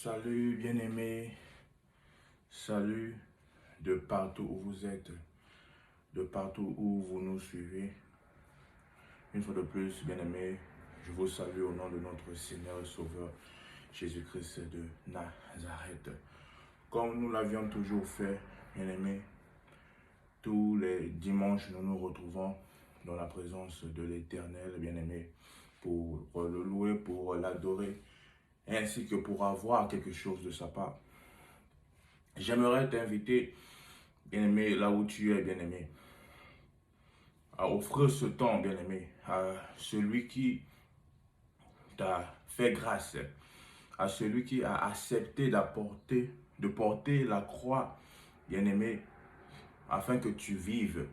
Salut bien-aimés, salut de partout où vous êtes, de partout où vous nous suivez. Une fois de plus, bien-aimés, je vous salue au nom de notre Seigneur et Sauveur Jésus-Christ de Nazareth. Comme nous l'avions toujours fait, bien-aimés, tous les dimanches, nous nous retrouvons dans la présence de l'Éternel, bien-aimé, pour le louer, pour l'adorer, ainsi que pour avoir quelque chose de sa part. J'aimerais t'inviter, bien-aimé, là où tu es, bien-aimé, à offrir ce temps, bien-aimé, à celui qui t'a fait grâce, à celui qui a accepté de porter la croix, bien-aimé, afin que tu vives,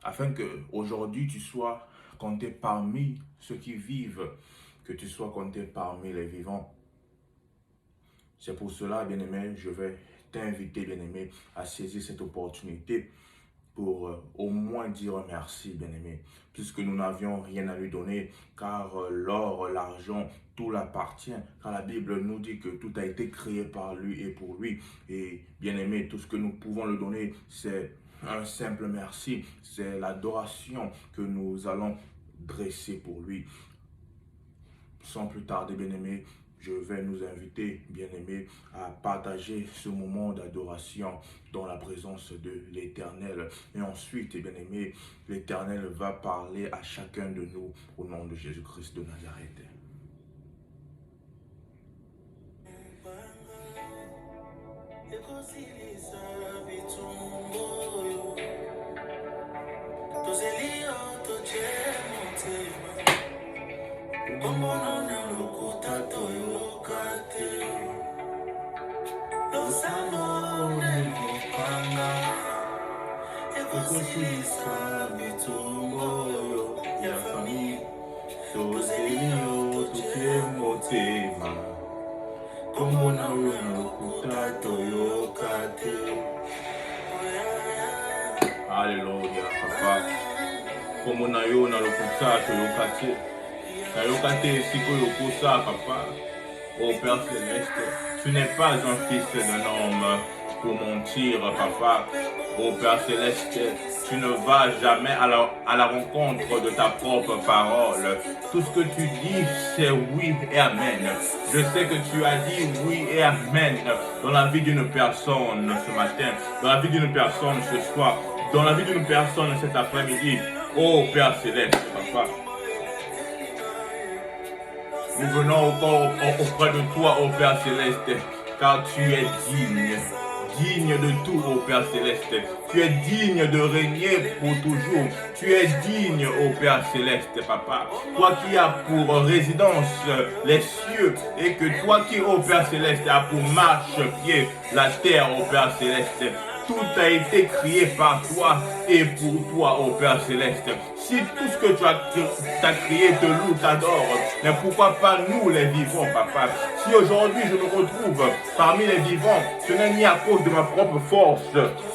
afin que aujourd'hui tu sois compté parmi ceux qui vivent, que tu sois compté parmi les vivants. C'est pour cela, bien-aimé, je vais t'inviter, bien-aimé, à saisir cette opportunité pour au moins dire merci, bien-aimé, puisque nous n'avions rien à lui donner, car l'or, l'argent, tout l'appartient, car la Bible nous dit que tout a été créé par lui et pour lui. Et bien-aimé, tout ce que nous pouvons le donner, c'est un simple merci, c'est l'adoration que nous allons dresser pour lui. Sans plus tarder, bien-aimé, je vais nous inviter, bien-aimés, à partager ce moment d'adoration dans la présence de l'Éternel. Et ensuite, bien-aimés, l'Éternel va parler à chacun de nous au nom de Jésus-Christ de Nazareth. Alléluia, papa. Comme na yo na lokuta to yokate. Na yokate siko yokosa, papa. Ô Père Céleste, tu n'es pas un fils d'un homme pour mentir, papa. Ô Père Céleste, tu ne vas jamais à la rencontre de ta propre parole. Tout ce que tu dis, c'est oui et amen. Je sais que tu as dit oui et amen dans la vie d'une personne ce matin, dans la vie d'une personne ce soir, dans la vie d'une personne cet après-midi. Ô Père Céleste, papa. Nous venons encore auprès de toi, ô Père Céleste, car tu es digne de tout, ô Père Céleste. Tu es digne de régner pour toujours. Tu es digne, ô Père Céleste, papa. Toi qui as pour résidence les cieux et que toi qui, ô Père Céleste, as pour marche-pied la terre, ô Père Céleste. Tout a été créé par toi et pour toi, ô Père Céleste. Si tout ce que tu as créé te loue, t'adore, mais pourquoi pas nous les vivants, papa? Si aujourd'hui je me retrouve parmi les vivants, ce n'est ni à cause de ma propre force,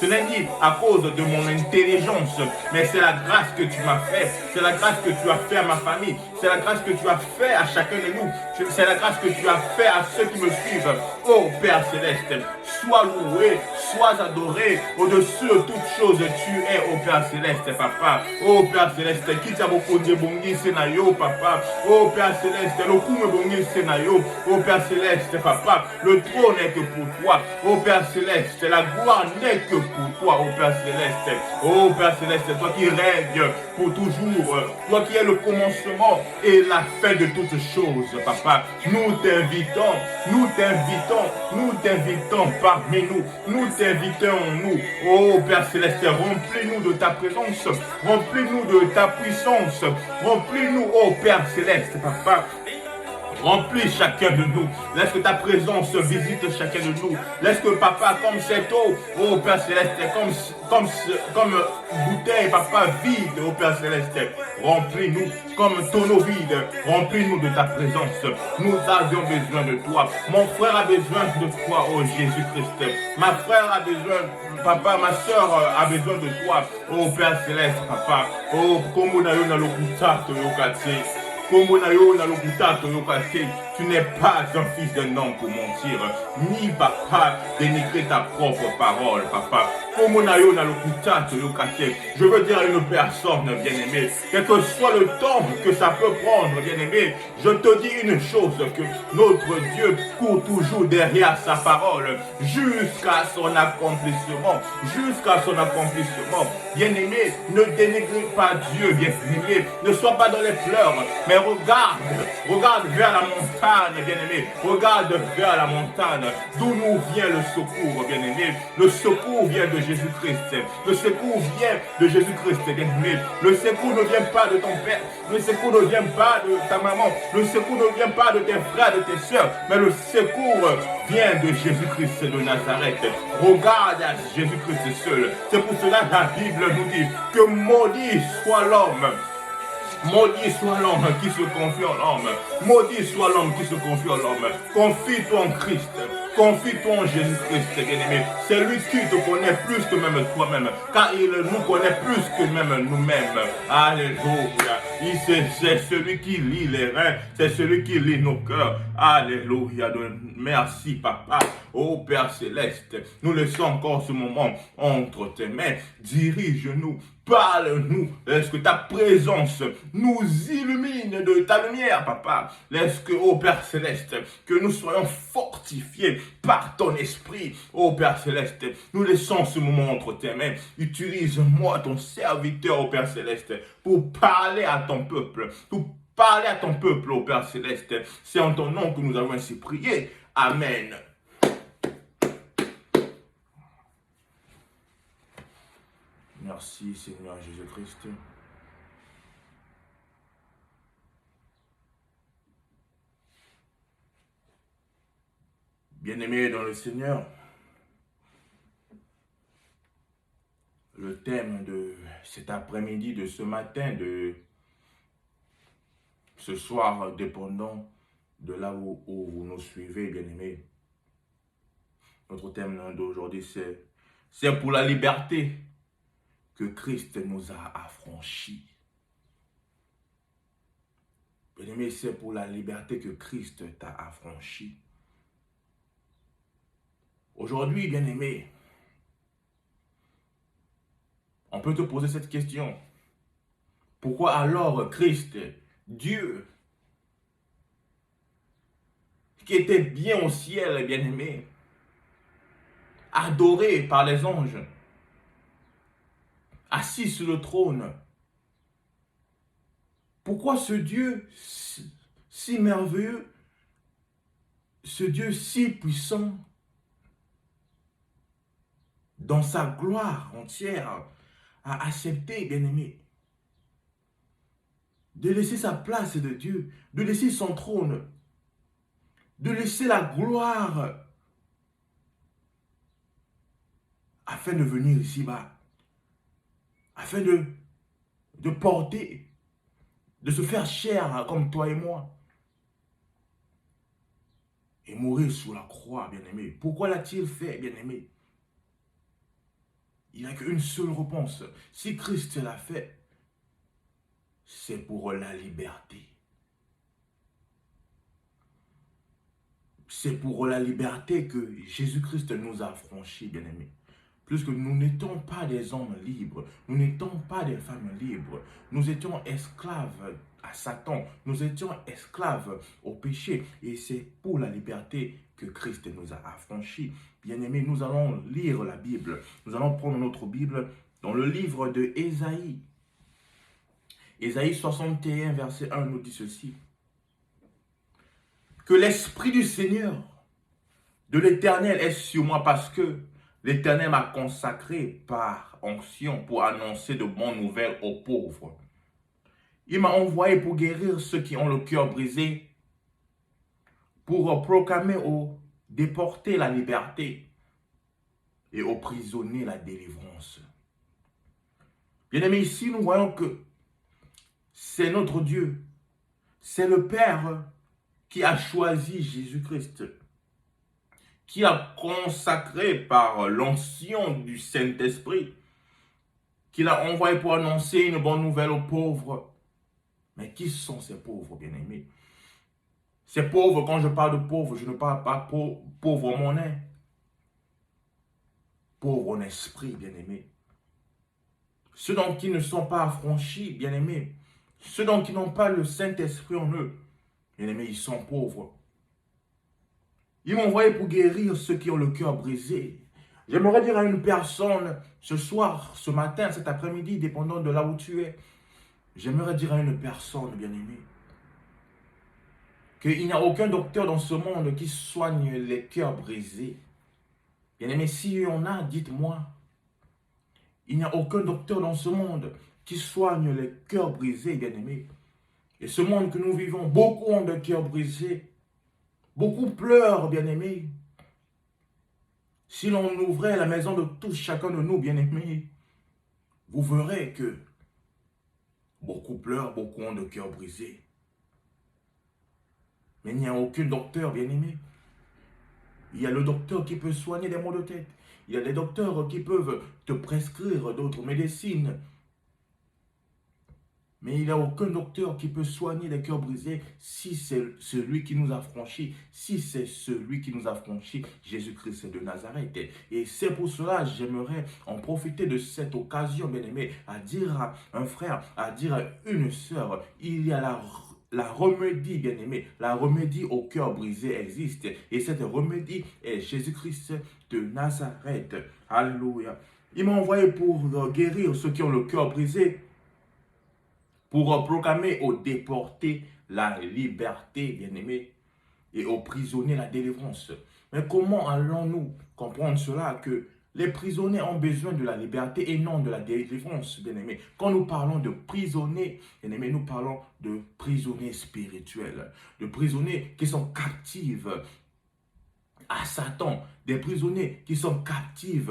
ce n'est ni à cause de mon intelligence, mais c'est la grâce que tu m'as fait, c'est la grâce que tu as fait à ma famille, c'est la grâce que tu as fait à chacun de nous, c'est la grâce que tu as fait à ceux qui me suivent. Ô Père Céleste, sois loué, sois adoré, au-dessus de toutes choses, tu es, ô Père Céleste, papa. Ô Père Céleste, qui t'a beaucoup de bongi sénayo, papa. Ô Père Céleste, le coup me bongi sénayo, ô Père Céleste, papa. Le trône n'est que pour toi, ô Père Céleste. La gloire n'est que pour toi, ô Père Céleste. Ô Père Céleste, toi qui règnes pour toujours, toi qui es le commencement et la fin de toutes choses, papa. Nous t'invitons, nous t'invitons, nous t'invitons parmi nous, nous t'invitons nous. Oh Père Céleste, remplis-nous de ta présence, remplis-nous de ta puissance, remplis-nous, oh Père Céleste, papa. Remplis chacun de nous. Laisse que ta présence visite chacun de nous. Laisse que papa, comme cette eau, oh Père Céleste, comme bouteille, papa, vide, oh Père Céleste, remplis-nous comme tonneau vide. Remplis-nous de ta présence. Nous avions besoin de toi. Mon frère a besoin de toi, oh Jésus-Christ. Ma frère a besoin, papa, ma soeur a besoin de toi, oh Père Céleste, papa. Oh, comme on a eu dans le Tu n'es pas un fils d'un homme pour mentir, ni papa dénigrer ta propre parole, papa. Je veux dire à une personne, bien-aimée, quel que soit le temps que ça peut prendre, bien-aimé, je te dis une chose, que notre Dieu court toujours derrière sa parole, jusqu'à son accomplissement, Bien-aimé, ne dénigre pas Dieu, bien-aimé, ne sois pas dans les pleurs, mais regarde vers la montagne, bien-aimé, regarde vers la montagne, d'où nous vient le secours, bien-aimé. Le secours vient de Jésus-Christ. Le secours vient de Jésus-Christ, bien-aimé. Le secours ne vient pas de ton père. Le secours ne vient pas de ta maman. Le secours ne vient pas de tes frères, de tes soeurs. Mais le secours vient de Jésus-Christ de Nazareth. Regarde à Jésus-Christ seul. C'est pour cela que la Bible nous dit que maudit soit l'homme. Maudit soit l'homme qui se confie en l'homme. Maudit soit l'homme qui se confie en l'homme. Confie-toi en Christ. Confie-toi en Jésus-Christ, bien-aimé. C'est lui qui te connaît plus que même toi-même. Car il nous connaît plus que même nous-mêmes. Alléluia. C'est celui qui lit les reins. C'est celui qui lit nos cœurs. Alléluia. Merci, Papa. Ô Père Céleste, nous laissons encore ce moment entre tes mains. Dirige-nous. Parle-nous, laisse que ta présence nous illumine de ta lumière, Papa. Laisse que, ô Père Céleste, que nous soyons fortifiés par ton esprit, ô Père Céleste. Nous laissons ce moment entre tes mains. Utilise-moi, ton serviteur, ô Père Céleste, pour parler à ton peuple, ô Père Céleste. C'est en ton nom que nous avons ainsi prié. Amen. Merci Seigneur Jésus-Christ. Bien-aimés dans le Seigneur, le thème de cet après-midi, de ce matin, de ce soir, dépendant de là où vous nous suivez, bien-aimés. Notre thème d'aujourd'hui, c'est pour la liberté que Christ nous a affranchis. Bien-aimé, c'est pour la liberté que Christ t'a affranchi. Aujourd'hui, bien-aimé, on peut te poser cette question. Pourquoi alors Christ, Dieu, qui était bien au ciel, bien-aimé, adoré par les anges, assis sur le trône, pourquoi ce Dieu si merveilleux, ce Dieu si puissant, dans sa gloire entière, a accepté, bien-aimé, de laisser sa place de Dieu, de laisser son trône, de laisser la gloire, afin de venir ici-bas, afin de porter, de se faire chair comme toi et moi, et mourir sur la croix, bien-aimé. Pourquoi l'a-t-il fait, bien-aimé? Il n'y a qu'une seule réponse. Si Christ l'a fait, c'est pour la liberté. C'est pour la liberté que Jésus-Christ nous a affranchis, bien-aimés. Puisque nous n'étions pas des hommes libres, nous n'étions pas des femmes libres, nous étions esclaves à Satan, nous étions esclaves au péché, et c'est pour la liberté que Christ nous a affranchis. Bien-aimés, nous allons lire la Bible, nous allons prendre notre Bible dans le livre de Ésaïe. Ésaïe 61, verset 1 nous dit ceci. Que l'Esprit du Seigneur, de l'Éternel est sur moi parce que l'Éternel m'a consacré par onction pour annoncer de bonnes nouvelles aux pauvres. Il m'a envoyé pour guérir ceux qui ont le cœur brisé, pour proclamer aux déportés la liberté et aux prisonniers la délivrance. Bien-aimés, ici nous voyons que c'est notre Dieu, c'est le Père qui a choisi Jésus-Christ, qui a consacré par l'onction du Saint-Esprit, qu'il a envoyé pour annoncer une bonne nouvelle aux pauvres. Mais qui sont ces pauvres, bien-aimés? C'est pauvre, quand je parle de pauvre, je ne parle pas pauvre en monnaie. Pauvre en esprit, bien-aimé. Ceux donc qui ne sont pas affranchis, bien-aimés. Ceux donc qui n'ont pas le Saint-Esprit en eux, bien-aimés, ils sont pauvres. Ils m'ont envoyé pour guérir ceux qui ont le cœur brisé. J'aimerais dire à une personne, ce soir, ce matin, cet après-midi, dépendant de là où tu es, j'aimerais dire à une personne, bien-aimée, qu'il n'y a aucun docteur dans ce monde qui soigne les cœurs brisés. Bien-aimé, s'il y en a, dites-moi. Il n'y a aucun docteur dans ce monde qui soigne les cœurs brisés, bien-aimé. Et ce monde que nous vivons, beaucoup ont de cœurs brisés. Beaucoup pleurent, bien-aimés. Si l'on ouvrait la maison de tous, chacun de nous, bien-aimés, vous verrez que beaucoup pleurent, beaucoup ont de cœurs brisés. Mais il n'y a aucun docteur, bien-aimé. Il y a le docteur qui peut soigner des maux de tête. Il y a des docteurs qui peuvent te prescrire d'autres médecines. Mais il n'y a aucun docteur qui peut soigner les cœurs brisés si c'est celui qui nous a franchis, si c'est celui qui nous a franchis, Jésus-Christ de Nazareth. Et c'est pour cela, j'aimerais en profiter de cette occasion, bien-aimé, à dire à un frère, à dire à une sœur, il y a la remédie, bien-aimé, la remédie au cœur brisé existe. Et cette remédie est Jésus-Christ de Nazareth. Alléluia. Il m'a envoyé pour guérir ceux qui ont le cœur brisé, pour proclamer aux déportés la liberté, bien-aimé, et aux prisonniers la délivrance. Mais comment allons-nous comprendre cela, que les prisonniers ont besoin de la liberté et non de la délivrance, bien-aimé? Quand nous parlons de prisonniers, bien-aimé, nous parlons de prisonniers spirituels, de prisonniers qui sont captifs à Satan, des prisonniers qui sont captifs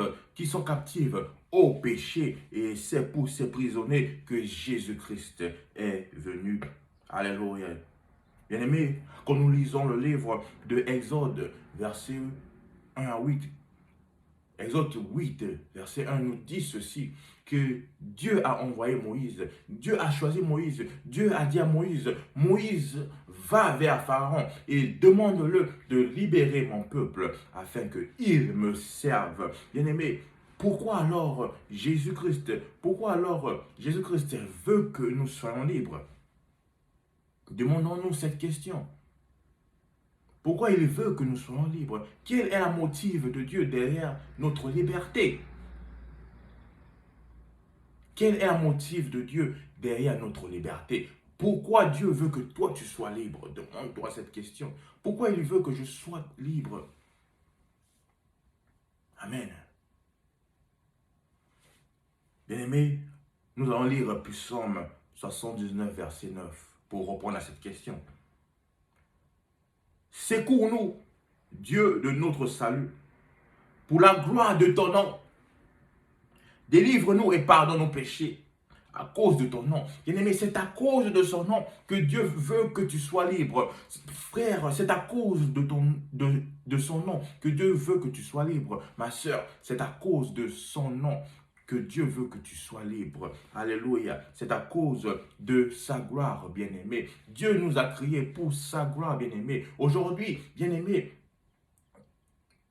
au péché. Et c'est pour ces prisonniers que Jésus-Christ est venu. Alléluia. Bien-aimés, quand nous lisons le livre de Exode, verset 1 à 8, Exode 8, verset 1 nous dit ceci, que Dieu a envoyé Moïse, Dieu a choisi Moïse, Dieu a dit à Moïse, Moïse, va vers Pharaon et demande-le de libérer mon peuple afin qu'il me serve. Bien-aimé, pourquoi alors Jésus-Christ veut que nous soyons libres? Demandons-nous cette question. Pourquoi il veut que nous soyons libres? Quel est le motif de Dieu derrière notre liberté? Quel est le motif de Dieu derrière notre liberté? Pourquoi Dieu veut que toi tu sois libre? Demande-toi cette question. Pourquoi il veut que je sois libre? Amen. Bien-aimés, nous allons lire Psaume 79, verset 9, pour répondre à cette question. Secours-nous, Dieu de notre salut, pour la gloire de ton nom. Délivre-nous et pardonne nos péchés à cause de ton nom. Bien-aimé, c'est à cause de son nom que Dieu veut que tu sois libre. Frère, c'est à cause de son nom que Dieu veut que tu sois libre. Ma soeur, c'est à cause de son nom que Dieu veut que tu sois libre. Alléluia. C'est à cause de sa gloire, bien-aimé. Dieu nous a créés pour sa gloire, bien-aimé. Aujourd'hui, bien-aimé,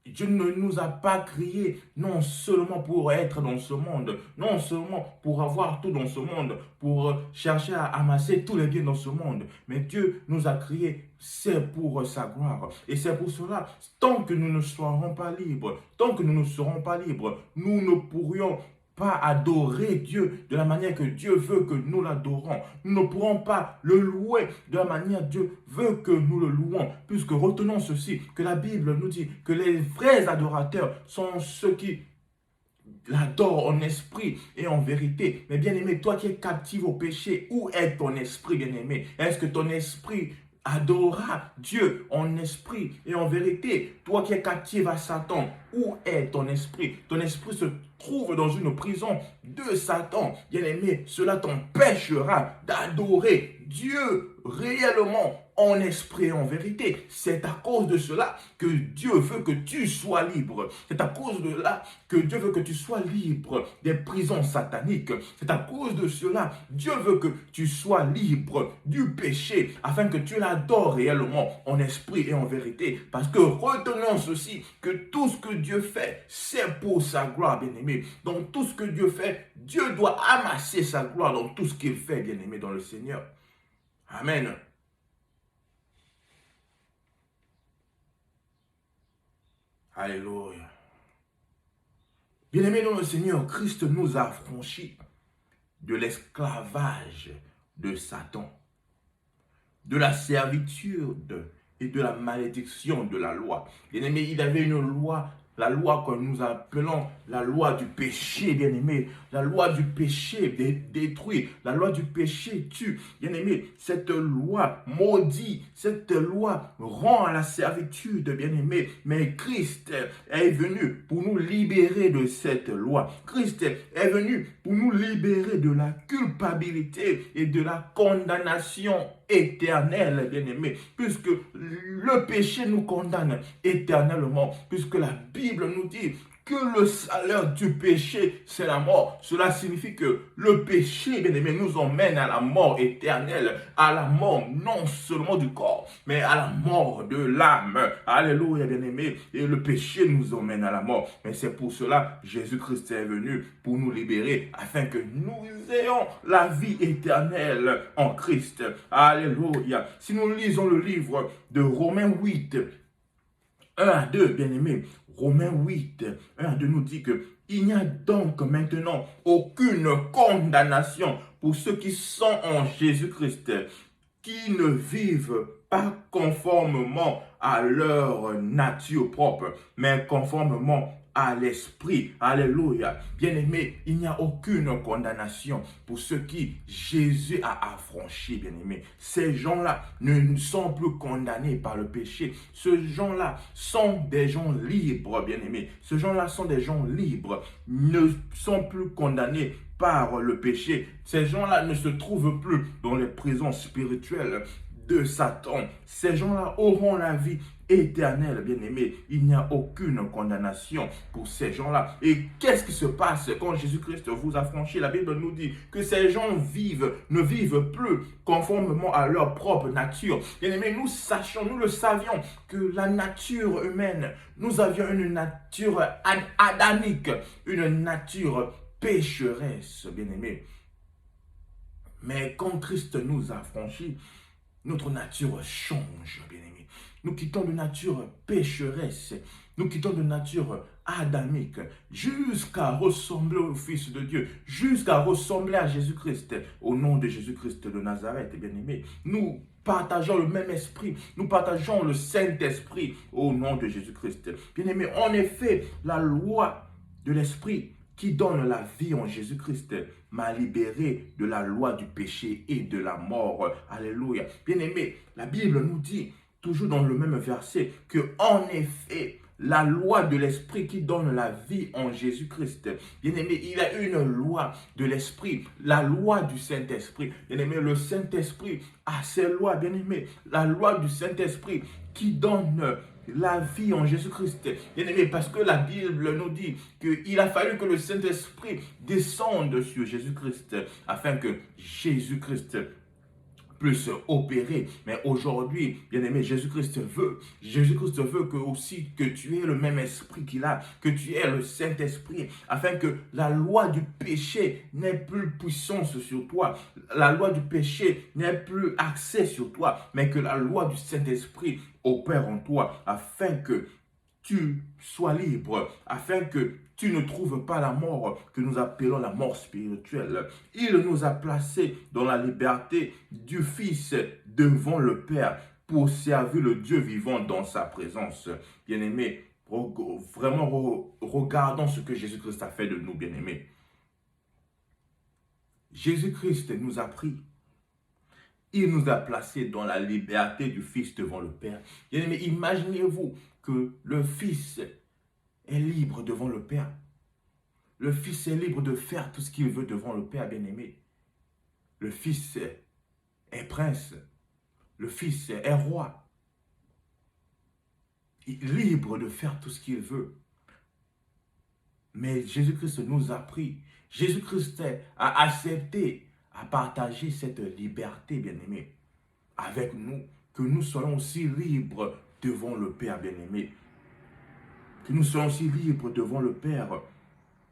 Dieu ne nous a pas créés non seulement pour être dans ce monde, non seulement pour avoir tout dans ce monde, pour chercher à amasser tous les biens dans ce monde, mais Dieu nous a créés, c'est pour sa gloire. Et c'est pour cela, tant que nous ne serons pas libres, nous ne pourrions pas adorer Dieu de la manière que Dieu veut que nous l'adorons. Nous ne pourrons pas le louer de la manière que Dieu veut que nous le louons. Puisque retenons ceci, que la Bible nous dit que les vrais adorateurs sont ceux qui l'adorent en esprit et en vérité. Mais bien aimé, toi qui es captif au péché, où est ton esprit, bien aimé? Est-ce que ton esprit adorera Dieu en esprit et en vérité? Toi qui es captif à Satan, où est ton esprit? Ton esprit se trouve dans une prison de Satan. Bien-aimé, cela t'empêchera d'adorer Dieu réellement en esprit et en vérité. C'est à cause de cela que Dieu veut que tu sois libre. C'est à cause de cela que Dieu veut que tu sois libre des prisons sataniques. C'est à cause de cela Dieu veut que tu sois libre du péché afin que tu l'adores réellement en esprit et en vérité. Parce que retenons ceci, que tout ce que Dieu fait, c'est pour sa gloire, bien-aimé. Donc tout ce que Dieu fait, Dieu doit amasser sa gloire dans tout ce qu'il fait, bien-aimé, dans le Seigneur. Amen. Alléluia. Bien-aimé dans le Seigneur, Christ nous a affranchis de l'esclavage de Satan, de la servitude et de la malédiction de la loi. Bien-aimé, il avait une loi, la loi que nous appelons la loi du péché, bien-aimé. La loi du péché détruit, la loi du péché tue. Bien-aimé, cette loi maudit, cette loi rend à la servitude, bien-aimé. Mais Christ est venu pour nous libérer de cette loi. Christ est venu pour nous libérer de la culpabilité et de la condamnation éternelle, bien-aimé, puisque le péché nous condamne éternellement, puisque la Bible nous dit que le salaire du péché, c'est la mort. Cela signifie que le péché, bien-aimé, nous emmène à la mort éternelle, à la mort non seulement du corps, mais à la mort de l'âme. Alléluia, bien-aimé. Et le péché nous emmène à la mort. Mais c'est pour cela que Jésus-Christ est venu pour nous libérer, afin que nous ayons la vie éternelle en Christ. Alléluia. Si nous lisons le livre de Romains 8, 1 à 2, bien-aimés, Romains 8, 1 à 2 nous dit que il n'y a donc maintenant aucune condamnation pour ceux qui sont en Jésus-Christ, qui ne vivent pas conformément à leur nature propre, mais conformément à l'esprit. Alléluia. Bien-aimé, il n'y a aucune condamnation pour ceux qui Jésus a affranchis, bien-aimé. Ces gens-là ne sont plus condamnés par le péché. Ces gens-là sont des gens libres, bien-aimé. Ces gens-là sont des gens libres, ne sont plus condamnés par le péché. Ces gens-là ne se trouvent plus dans les prisons spirituelles de Satan. Ces gens-là auront la vie éternelle, bien-aimé. Il n'y a aucune condamnation pour ces gens-là. Et qu'est-ce qui se passe quand Jésus-Christ vous a franchi? La Bible nous dit que ces gens ne vivent plus conformément à leur propre nature. Bien-aimé, nous sachions, nous le savions, que la nature humaine, nous avions une nature adamique, une nature pécheresse, bien-aimé. Mais quand Christ nous a franchis, notre nature change, bien-aimé. Nous quittons de nature pécheresse, nous quittons de nature adamique, jusqu'à ressembler au Fils de Dieu, jusqu'à ressembler à Jésus-Christ, au nom de Jésus-Christ de Nazareth, bien-aimé. Nous partageons le même esprit, nous partageons le Saint-Esprit au nom de Jésus-Christ. Bien-aimé, en effet, la loi de l'esprit qui donne la vie en Jésus-Christ m'a libéré de la loi du péché et de la mort. Alléluia. Bien-aimé, la Bible nous dit, toujours dans le même verset, que en effet, la loi de l'esprit qui donne la vie en Jésus-Christ. Bien-aimé, il y a une loi de l'esprit, la loi du Saint-Esprit. Bien-aimé, le Saint-Esprit a ses lois, bien-aimé. La loi du Saint-Esprit qui donne la vie en Jésus-Christ. Bien-aimé, parce que la Bible nous dit qu'il a fallu que le Saint-Esprit descende sur Jésus-Christ afin que Jésus-Christ puisse opérer. Mais aujourd'hui, bien-aimé, Jésus-Christ veut que aussi que tu aies le même esprit qu'il a, que tu aies le Saint-Esprit, afin que la loi du péché n'ait plus puissance sur toi, la loi du péché n'ait plus accès sur toi, mais que la loi du Saint-Esprit opère en toi, afin que tu sois libre, afin que tu ne trouves pas la mort que nous appelons la mort spirituelle. Il nous a placés dans la liberté du Fils devant le Père pour servir le Dieu vivant dans sa présence. Bien-aimés, vraiment regardons ce que Jésus-Christ a fait de nous, bien-aimés. Jésus-Christ nous a pris. Il nous a placés dans la liberté du Fils devant le Père. Bien-aimés, imaginez-vous que le Fils est libre devant le Père. Le Fils est libre de faire tout ce qu'il veut devant le Père, bien-aimé. Le Fils est prince, le Fils est roi, libre de faire tout ce qu'il veut. Mais Jésus-Christ nous a pris. Jésus-Christ a accepté à partager cette liberté, bien-aimé, avec nous, que nous soyons aussi libres devant le Père, bien-aimé. Que nous soyons aussi libres devant le Père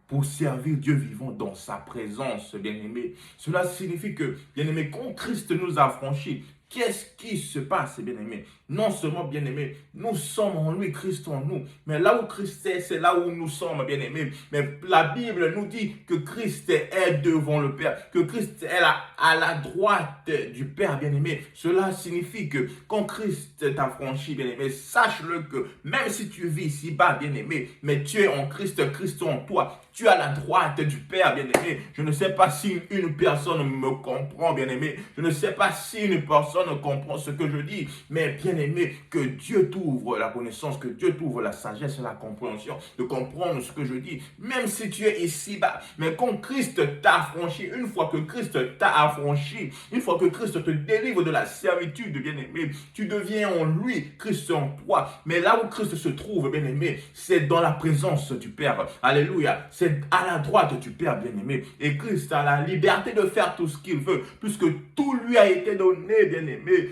pour servir Dieu vivant dans sa présence, bien-aimé. Cela signifie que, bien-aimé, quand Christ nous a franchis, qu'est-ce qui se passe, bien-aimé? Non seulement, bien-aimé, nous sommes en lui, Christ en nous. Mais là où Christ est, c'est là où nous sommes, bien-aimé. Mais la Bible nous dit que Christ est devant le Père, que Christ est à la droite du Père, bien-aimé. Cela signifie que quand Christ t'a franchi, bien-aimé, sache-le que même si tu vis ici-bas, bien-aimé, mais tu es en Christ, Christ en toi, tu es à la droite du Père, bien-aimé. Je ne sais pas si une personne me comprend, bien-aimé. Je ne sais pas si une personne comprend ce que je dis, mais bien-aimé, que Dieu t'ouvre la connaissance, que Dieu t'ouvre la sagesse et la compréhension de comprendre ce que je dis, même si tu es ici-bas. Mais quand Christ t'a affranchi, une fois que Christ t'a affranchi, une fois que Christ te délivre de la servitude, bien-aimé, tu deviens en lui, Christ en toi. Mais là où Christ se trouve, bien-aimé, c'est dans la présence du Père. Alléluia. C'est à la droite du Père, bien-aimé. Et Christ a la liberté de faire tout ce qu'il veut, puisque tout lui a été donné, bien-aimé.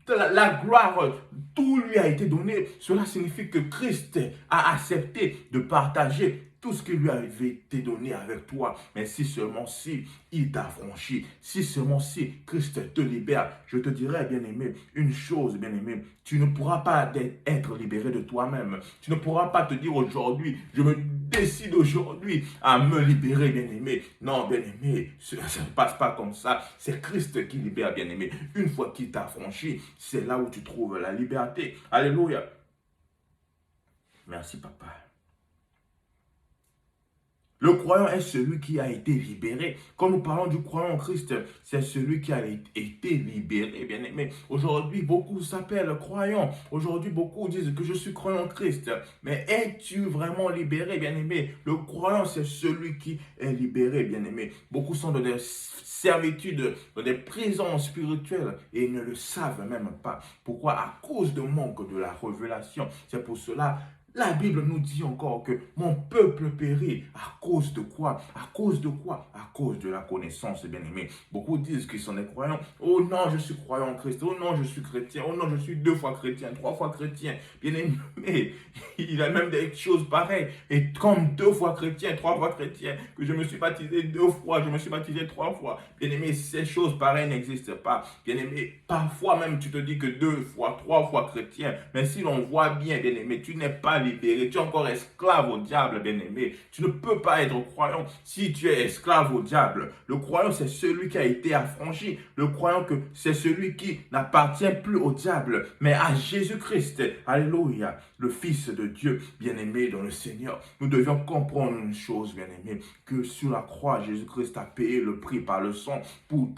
La gloire, tout lui a été donné. Cela signifie que Christ a accepté de partager tout ce qui lui avait été donné avec toi. Mais si seulement si il t'a franchi, si seulement si Christ te libère, je te dirais, bien-aimé, une chose, bien-aimé, tu ne pourras pas être libéré de toi-même. Tu ne pourras pas te dire aujourd'hui, je me décide aujourd'hui à me libérer, bien-aimé. Non, bien-aimé, ça ne passe pas comme ça. C'est Christ qui libère, bien-aimé. Une fois qu'il t'a franchi, c'est là où tu trouves la liberté. Alléluia. Merci, papa. Le croyant est celui qui a été libéré. Quand nous parlons du croyant en Christ, c'est celui qui a été libéré, bien aimé. Aujourd'hui, beaucoup s'appellent croyants. Aujourd'hui, beaucoup disent que je suis croyant en Christ. Mais es-tu vraiment libéré, bien aimé? Le croyant, c'est celui qui est libéré, bien aimé. Beaucoup sont dans des servitudes, dans des prisons spirituelles et ils ne le savent même pas. Pourquoi? À cause de manque de la révélation. C'est pour cela la Bible nous dit encore que mon peuple périt. À cause de quoi? À cause de quoi? À cause de la connaissance, bien aimé. Beaucoup disent qu'ils sont des croyants. Oh non, je suis croyant en Christ. Oh non, je suis chrétien. Oh non, je suis 2 fois chrétien, 3 fois chrétien. Bien aimé, il y a même des choses pareilles. Et comme 2 fois chrétien, 3 fois chrétien, que je me suis baptisé 2 fois, je me suis baptisé 3 fois. Bien aimé, ces choses pareilles n'existent pas. Bien aimé, parfois même tu te dis que 2 fois, 3 fois chrétien. Mais si l'on voit bien, bien aimé, tu n'es pas libéré, tu es encore esclave au diable, bien-aimé. Tu ne peux pas être croyant si tu es esclave au diable. Le croyant, c'est celui qui a été affranchi. Le croyant, que c'est celui qui n'appartient plus au diable, mais à Jésus-Christ. Alléluia, le Fils de Dieu, bien-aimé dans le Seigneur. Nous devions comprendre une chose, bien-aimé, que sur la croix, Jésus-Christ a payé le prix par le sang pour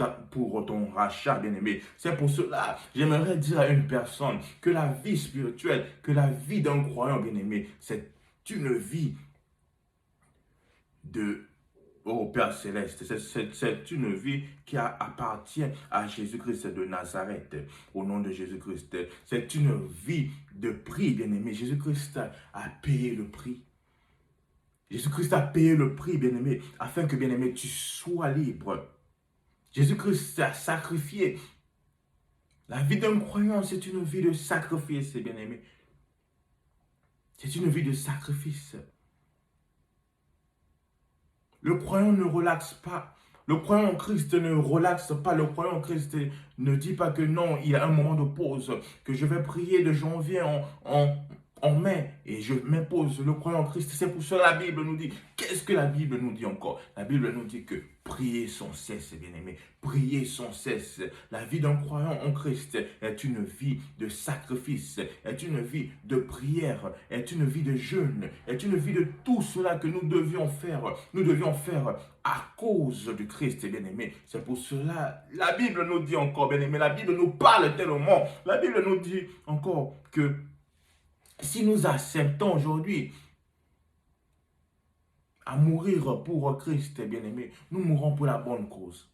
ton rachat, bien-aimé. C'est pour cela, j'aimerais dire à une personne que la vie spirituelle, que la vie d'un croyant, bien-aimé, c'est une vie au Père Céleste. C'est une vie qui appartient à Jésus-Christ de Nazareth, au nom de Jésus-Christ. C'est une vie de prix, bien-aimé. Jésus-Christ a payé le prix. Jésus-Christ a payé le prix, bien-aimé, afin que, bien-aimé, tu sois libre. Jésus-Christ a sacrifié. La vie d'un croyant, c'est une vie de sacrifice, bien-aimé. C'est une vie de sacrifice. Le croyant ne relaxe pas. Le croyant en Christ ne relaxe pas. Le croyant en Christ ne dit pas que non, il y a un moment de pause, que je vais prier de janvier en mai et je m'impose. Le croyant en Christ, c'est pour ça que la Bible nous dit. Qu'est-ce que la Bible nous dit encore? La Bible nous dit que prier sans cesse, bien-aimé. Prier sans cesse. La vie d'un croyant en Christ est une vie de sacrifice, est une vie de prière, est une vie de jeûne, est une vie de tout cela que nous devions faire. Nous devions faire à cause du Christ, bien-aimé. C'est pour cela, la Bible nous dit encore, bien-aimé, la Bible nous parle tellement. La Bible nous dit encore que si nous acceptons aujourd'hui à mourir pour Christ, bien-aimé, nous mourrons pour la bonne cause.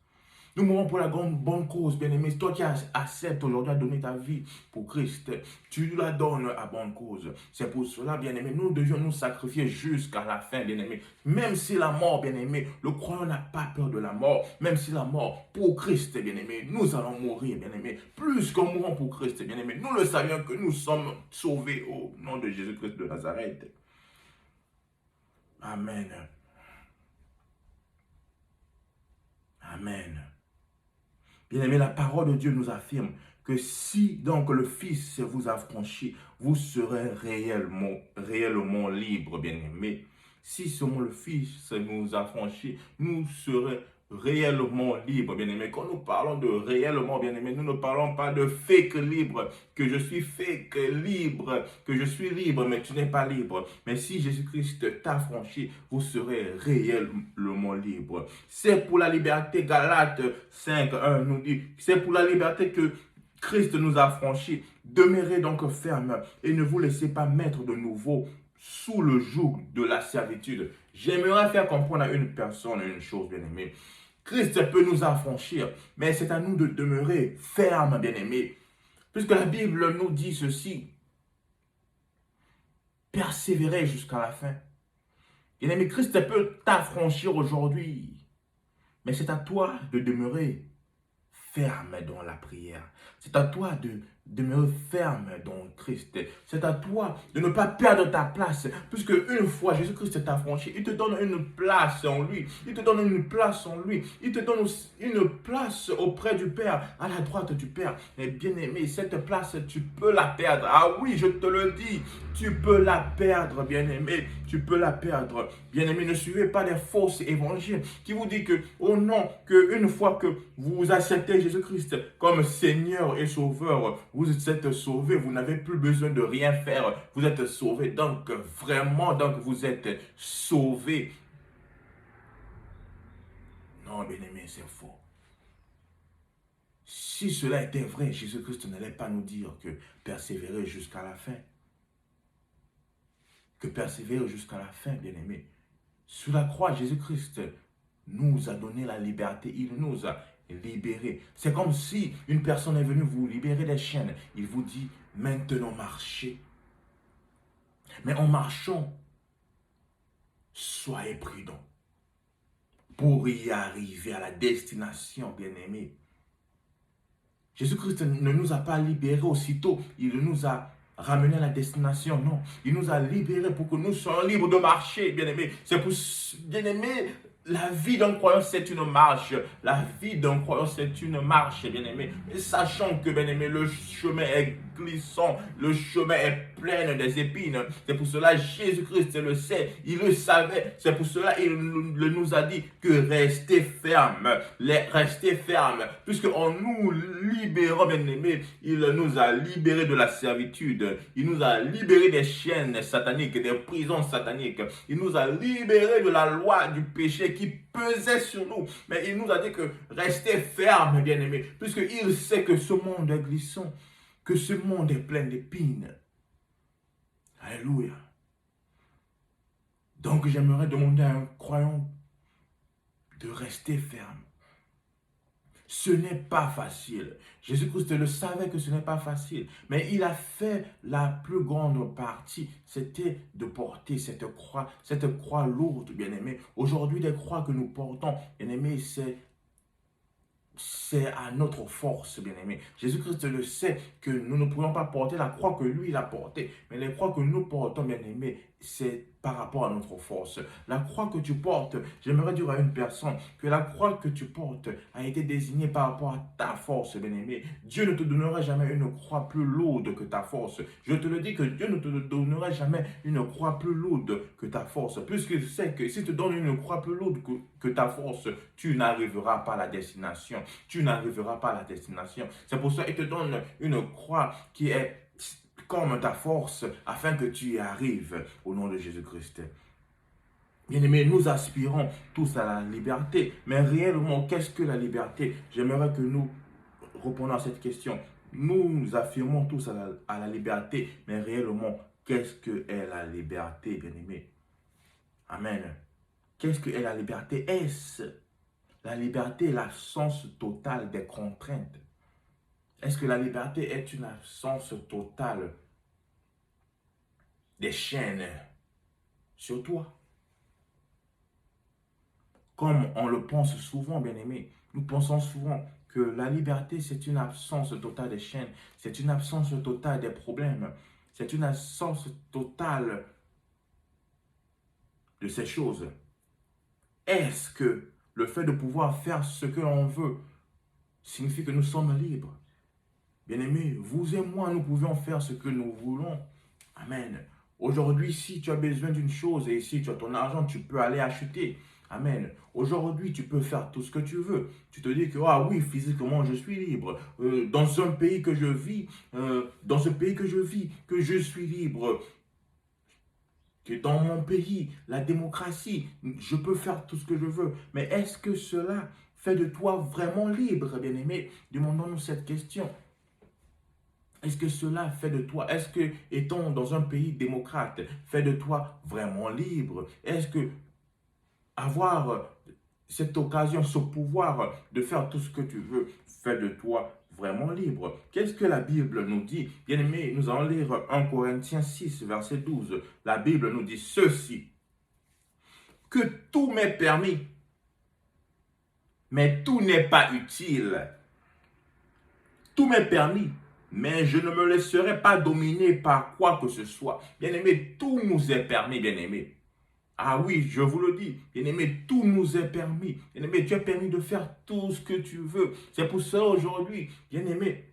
Nous mourons pour la grande bonne cause, bien-aimé. Toi qui acceptes aujourd'hui à donner ta vie pour Christ, tu la donnes à bonne cause. C'est pour cela, bien-aimé, nous devions nous sacrifier jusqu'à la fin, bien-aimé. Même si la mort, bien-aimé, le croyant n'a pas peur de la mort. Même si la mort, pour Christ, bien-aimé, nous allons mourir, bien-aimé. Plus qu'en mourant pour Christ, bien-aimé, nous le savions que nous sommes sauvés au nom de Jésus-Christ de Nazareth. Amen. Amen. Bien-aimé, la parole de Dieu nous affirme que si donc le Fils vous affranchit, vous serez réellement libre, bien-aimé. Si seulement le Fils nous affranchit, nous serons réellement libres, bien-aimé. Quand nous parlons de réellement, bien-aimé, nous ne parlons pas de fake libre, que je suis fake libre, que je suis libre, mais tu n'es pas libre. Mais si Jésus-Christ t'a affranchi, vous serez réellement libre. C'est pour la liberté, Galates 5:1 nous dit, c'est pour la liberté que Christ nous a franchis. Demeurez donc ferme et ne vous laissez pas mettre de nouveau sous le joug de la servitude. J'aimerais faire comprendre à une personne une chose, bien-aimé. Christ peut nous affranchir, mais c'est à nous de demeurer fermes, bien-aimé. Puisque la Bible nous dit ceci, persévérez jusqu'à la fin. Bien-aimé, Christ peut t'affranchir aujourd'hui, mais c'est à toi de demeurer ferme dans la prière. C'est à toi de demeurer ferme dans Christ. C'est à toi de ne pas perdre ta place. Puisque une fois Jésus-Christ t'a affranchi, il te donne une place en lui. Il te donne une place en lui. Il te donne une place auprès du Père, à la droite du Père. Et bien aimé, cette place, tu peux la perdre. Ah oui, je te le dis, tu peux la perdre, bien aimé. Tu peux la perdre. Bien aimé, ne suivez pas les fausses évangiles qui vous disent que, oh non, qu'une fois que vous acceptez Jésus-Christ comme Seigneur et Sauveur, vous êtes sauvé, vous n'avez plus besoin de rien faire, vous êtes sauvé, donc vraiment, donc vous êtes sauvé. Non, bien-aimé, c'est faux. Si cela était vrai, Jésus-Christ n'allait pas nous dire que persévérer jusqu'à la fin. Que persévérer jusqu'à la fin, bien-aimé. Sur la croix, Jésus-Christ nous a donné la liberté, il nous a libérés. C'est comme si une personne est venue vous libérer des chaînes. Il vous dit, maintenant marchez. Mais en marchant, soyez prudents pour y arriver à la destination, bien-aimé. Jésus-Christ ne nous a pas libérés aussitôt, il nous a ramenés à la destination, non. Il nous a libérés pour que nous soyons libres de marcher, bien-aimé. C'est pour, bien-aimé, la vie d'un croyant, c'est une marche. La vie d'un croyant, c'est une marche, bien-aimé. Sachant que, bien-aimé, le chemin est glissant, le chemin est plein des épines. C'est pour cela, Jésus-Christ le sait, il le savait. C'est pour cela, il nous a dit que restez fermes, restez fermes. Puisque en nous libérant, bien-aimé, il nous a libérés de la servitude. Il nous a libérés des chaînes sataniques, des prisons sataniques. Il nous a libérés de la loi du péché qui pesait sur nous. Mais il nous a dit que restez fermes, bien-aimés, puisqu'il sait que ce monde est glissant, que ce monde est plein d'épines. Alléluia. Donc j'aimerais demander à un croyant de rester ferme. Ce n'est pas facile. Jésus-Christ le savait que ce n'est pas facile. Mais il a fait la plus grande partie. C'était de porter cette croix lourde, bien-aimé. Aujourd'hui, les croix que nous portons, bien-aimé, c'est à notre force, bien-aimé. Jésus-Christ le sait que nous ne pouvons pas porter la croix que lui, il a portée. Mais les croix que nous portons, bien-aimé, c'est par rapport à notre force. La croix que tu portes, j'aimerais dire à une personne que la croix que tu portes a été désignée par rapport à ta force, bien-aimé. Dieu ne te donnera jamais une croix plus lourde que ta force. Je te le dis que Dieu ne te donnera jamais une croix plus lourde que ta force. Puisqu'il sait que s'il te donne une croix plus lourde que ta force, tu n'arriveras pas à la destination. Tu n'arriveras pas à la destination. C'est pour ça qu'il te donne une croix qui est comme ta force, afin que tu y arrives au nom de Jésus-Christ. Bien-aimés, nous aspirons tous à la liberté, mais réellement, qu'est-ce que la liberté? J'aimerais que nous répondions à cette question. Nous affirmons tous à la liberté, mais réellement, qu'est-ce que est la liberté, bien-aimés? Amen. Qu'est-ce que est la liberté? Est-ce la liberté est l'absence totale des contraintes? Est-ce que la liberté est une absence totale des chaînes sur toi? Comme on le pense souvent, bien-aimé, nous pensons souvent que la liberté, c'est une absence totale des chaînes, c'est une absence totale des problèmes, c'est une absence totale de ces choses. Est-ce que le fait de pouvoir faire ce que l'on veut signifie que nous sommes libres? Bien-aimés, vous et moi, nous pouvons faire ce que nous voulons. Amen. Aujourd'hui, si tu as besoin d'une chose et si tu as ton argent, tu peux aller acheter. Amen. Aujourd'hui, tu peux faire tout ce que tu veux. Tu te dis que, ah oui, physiquement, je suis libre. Dans un pays que je vis, que je suis libre. Que dans mon pays, la démocratie, je peux faire tout ce que je veux. Mais est-ce que cela fait de toi vraiment libre, bien-aimé? Demandons-nous cette question. Est-ce que cela fait de toi, est-ce que, étant dans un pays démocrate, fait de toi vraiment libre? Est-ce que avoir cette occasion, ce pouvoir de faire tout ce que tu veux, fait de toi vraiment libre? Qu'est-ce que la Bible nous dit? Bien-aimés, nous allons lire 1 Corinthiens 6, verset 12. La Bible nous dit ceci: que tout m'est permis, mais tout n'est pas utile. Tout m'est permis, mais je ne me laisserai pas dominer par quoi que ce soit. Bien-aimé, tout nous est permis, bien-aimé. Ah oui, je vous le dis, bien-aimé, tout nous est permis. Bien-aimé, tu es permis de faire tout ce que tu veux. C'est pour ça aujourd'hui, bien-aimé,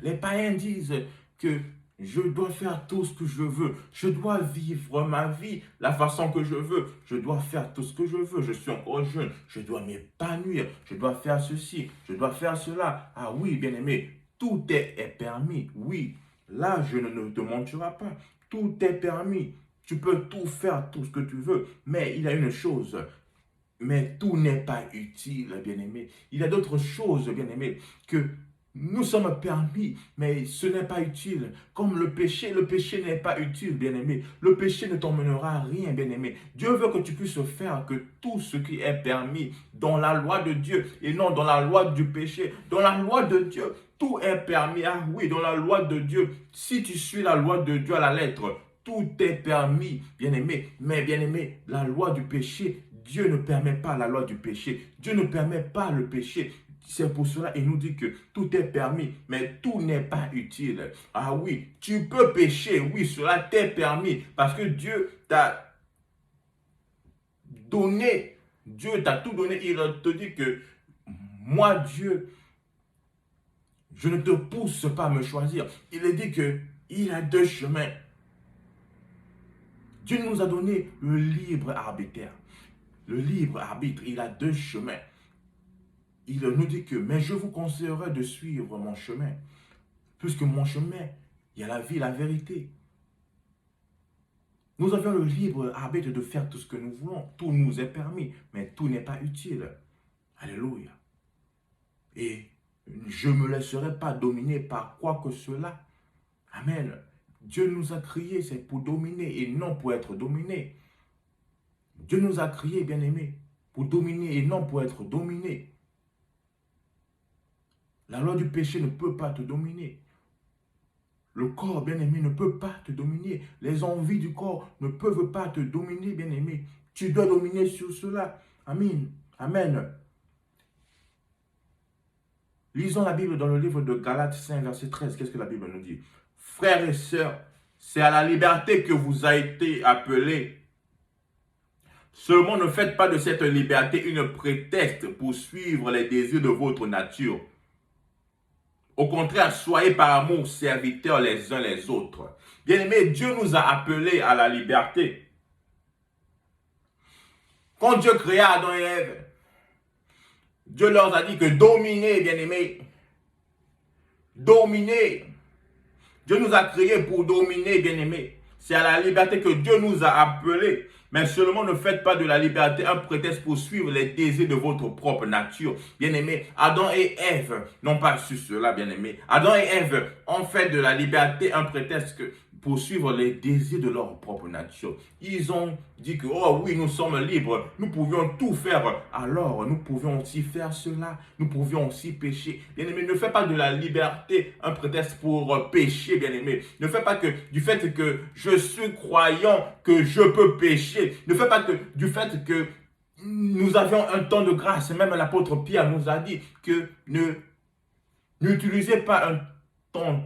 les païens disent que je dois faire tout ce que je veux. Je dois vivre ma vie la façon que je veux. Je dois faire tout ce que je veux. Je suis encore jeune. Je dois m'épanouir. Je dois faire ceci. Je dois faire cela. Ah oui, bien-aimé, tout est permis. Oui, là, je ne te mentirai pas. Tout est permis. Tu peux tout faire, tout ce que tu veux. Mais il y a une chose. Mais tout n'est pas utile, bien-aimé. Il y a d'autres choses, bien-aimé, que nous sommes permis, mais ce n'est pas utile. Comme le péché n'est pas utile, bien-aimé. Le péché ne t'emmènera à rien, bien-aimé. Dieu veut que tu puisses faire que tout ce qui est permis dans la loi de Dieu et non dans la loi du péché. Dans la loi de Dieu, tout est permis. Ah oui, dans la loi de Dieu, si tu suis la loi de Dieu à la lettre, tout est permis, bien-aimé. Mais bien-aimé, la loi du péché, Dieu ne permet pas la loi du péché. Dieu ne permet pas le péché. C'est pour cela qu'il nous dit que tout est permis, mais tout n'est pas utile. Ah oui, tu peux pécher, oui, cela t'est permis, parce que Dieu t'a donné, Dieu t'a tout donné. Il te dit que moi, Dieu, je ne te pousse pas à me choisir. Il a dit qu'il y a deux chemins. Dieu nous a donné le libre arbitre. Le libre arbitre, il a deux chemins. Il nous dit que, mais je vous conseillerais de suivre mon chemin. Puisque mon chemin, il y a la vie, la vérité. Nous avons le libre arbitre de faire tout ce que nous voulons. Tout nous est permis, mais tout n'est pas utile. Alléluia. Et je ne me laisserai pas dominer par quoi que cela. Amen. Dieu nous a créés, c'est pour dominer et non pour être dominé. Dieu nous a créés, bien-aimés, pour dominer et non pour être dominé. La loi du péché ne peut pas te dominer. Le corps, bien-aimé, ne peut pas te dominer. Les envies du corps ne peuvent pas te dominer, bien-aimé. Tu dois dominer sur cela. Amen. Amen. Lisons la Bible dans le livre de Galates 5, verset 13. Qu'est-ce que la Bible nous dit? Frères et sœurs, c'est à la liberté que vous avez été appelés. Seulement ne faites pas de cette liberté une prétexte pour suivre les désirs de votre nature. Au contraire, soyez par amour serviteurs les uns les autres. Bien-aimés, Dieu nous a appelés à la liberté. Quand Dieu créa Adam et Ève, Dieu leur a dit que dominez, bien-aimés. Dominez. Dieu nous a créés pour dominer, bien-aimés. C'est à la liberté que Dieu nous a appelés. Mais seulement ne faites pas de la liberté un prétexte pour suivre les désirs de votre propre nature. Bien-aimés, Adam et Ève n'ont pas su cela, bien-aimés. Adam et Ève ont fait de la liberté un prétexte poursuivre les désirs de leur propre nature. Ils ont dit que, oh oui, nous sommes libres, nous pouvions tout faire. Alors, nous pouvions aussi faire cela, nous pouvions aussi pécher. Bien-aimé, ne fais pas de la liberté un prétexte pour pécher, bien-aimé. Ne fais pas que du fait que je suis croyant que je peux pécher. Ne fais pas que du fait que nous avions un temps de grâce. Même l'apôtre Pierre nous a dit que n'utilisez pas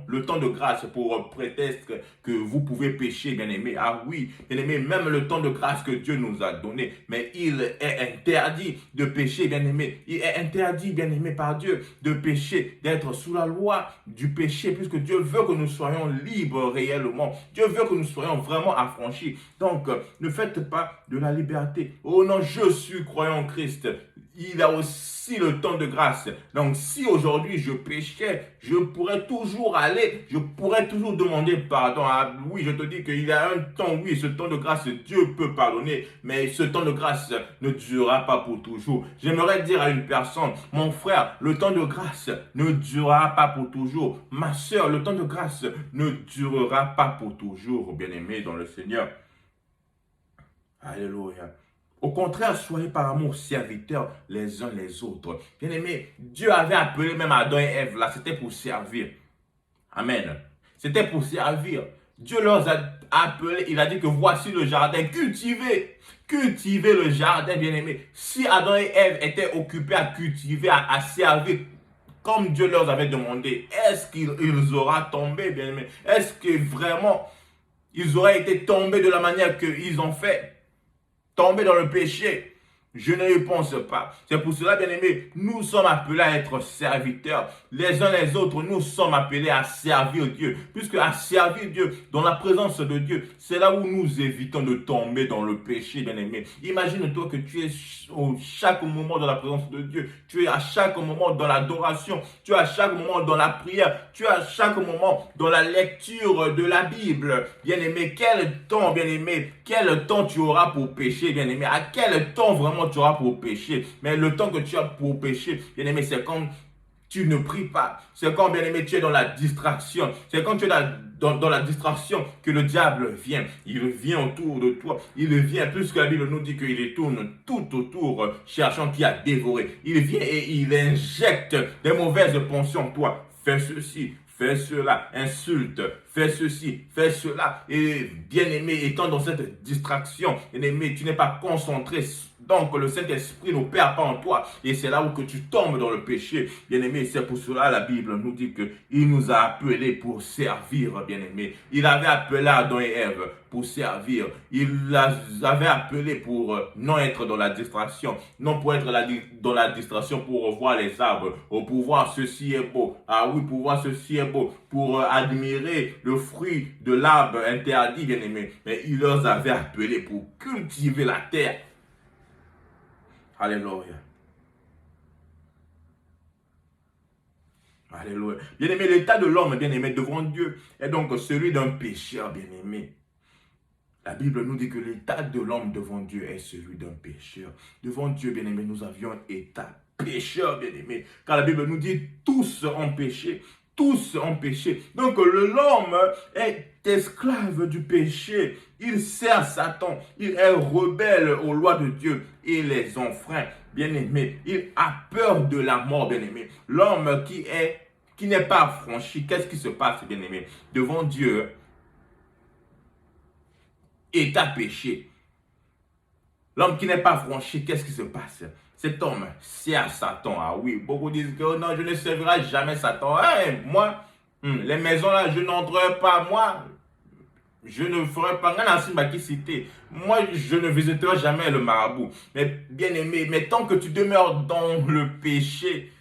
le temps de grâce pour prétexte que vous pouvez pécher, bien-aimé. Ah oui, bien-aimé, même le temps de grâce que Dieu nous a donné, mais il est interdit de pécher, bien-aimé. Il est interdit, bien-aimé, par Dieu, de pécher, d'être sous la loi du péché, puisque Dieu veut que nous soyons libres réellement. Dieu veut que nous soyons vraiment affranchis. Donc, ne faites pas de la liberté. Oh non, je suis croyant en Christ. Il a aussi le temps de grâce. Donc, si aujourd'hui je péchais, je pourrais toujours aller, je pourrais toujours demander pardon. Ah, oui, je te dis qu'il y a un temps, oui, ce temps de grâce, Dieu peut pardonner, mais ce temps de grâce ne durera pas pour toujours. J'aimerais dire à une personne, mon frère, le temps de grâce ne durera pas pour toujours. Ma soeur, le temps de grâce ne durera pas pour toujours, bien-aimé dans le Seigneur. Alléluia. Au contraire, soyez par amour serviteurs les uns les autres. Bien-aimés, Dieu avait appelé même Adam et Ève là, c'était pour servir. Amen. C'était pour servir. Dieu leur a appelé, il a dit que voici le jardin, cultivez. Cultivez le jardin, bien-aimés. Si Adam et Ève étaient occupés à cultiver, à servir, comme Dieu leur avait demandé, est-ce qu'ils auraient tombé, bien-aimés? Est-ce que vraiment, ils auraient été tombés de la manière qu'ils ont fait? Tomber dans le péché? Je ne le pense pas. C'est pour cela, bien-aimés, nous sommes appelés à être serviteurs. Les uns les autres, nous sommes appelés à servir Dieu. Puisque à servir Dieu, dans la présence de Dieu, c'est là où nous évitons de tomber dans le péché, bien-aimés. Imagine-toi que tu es au chaque moment dans la présence de Dieu. Tu es à chaque moment dans l'adoration. Tu es à chaque moment dans la prière. Tu es à chaque moment dans la lecture de la Bible. Bien-aimé, quel temps, bien-aimé, quel temps tu auras pour pécher, bien-aimé? À quel temps vraiment tu auras pour pécher? Mais le temps que tu as pour pécher, bien aimé, c'est quand tu ne pries pas. C'est quand, bien aimé, tu es dans la distraction. C'est quand tu es dans la distraction que le diable vient. Il vient autour de toi. Il vient, puisque la Bible nous dit qu'il tourne tout autour, cherchant qui a dévoré. Il vient et il injecte des mauvaises pensées en toi. Fais ceci, fais cela, insulte, fais ceci, fais cela. Et bien aimé, étant dans cette distraction, bien aimé, tu n'es pas concentré. Donc le Saint-Esprit n'opère pas en toi. Et c'est là où que tu tombes dans le péché. Bien aimé, c'est pour cela la Bible nous dit qu'il nous a appelés pour servir, bien aimé. Il avait appelé Adam et Ève pour servir. Il les avait appelés pour non être dans la distraction. Non pour être dans la distraction pour voir les arbres. Ou pour voir ceci est beau. Ah oui, pour voir ceci est beau. Pour admirer le fruit de l'arbre interdit, bien aimé. Mais il les avait appelés pour cultiver la terre. Alléluia. Alléluia. Bien-aimé, l'état de l'homme, bien-aimé, devant Dieu est donc celui d'un pécheur, bien-aimé. La Bible nous dit que l'état de l'homme devant Dieu est celui d'un pécheur. Devant Dieu, bien-aimé, nous avions un état pécheur, bien-aimé. Car la Bible nous dit tous ont péché. Tous ont péché. Donc l'homme est esclave du péché. Il sert Satan. Il est rebelle aux lois de Dieu et les enfreint. Bien-aimé, il a peur de la mort, bien-aimé. L'homme qui n'est pas affranchi, qu'est-ce qui se passe, bien-aimé? Devant Dieu, état péché. L'homme qui n'est pas affranchi, qu'est-ce qui se passe? Cet homme sert Satan. Ah oui, beaucoup disent que oh non, je ne servirai jamais Satan. Hey, moi, les maisons là, je n'entrerai pas. Moi, je ne ferai pas moi, je ne visiterai jamais le marabout. Mais bien aimé, mais tant que tu demeures dans le péché,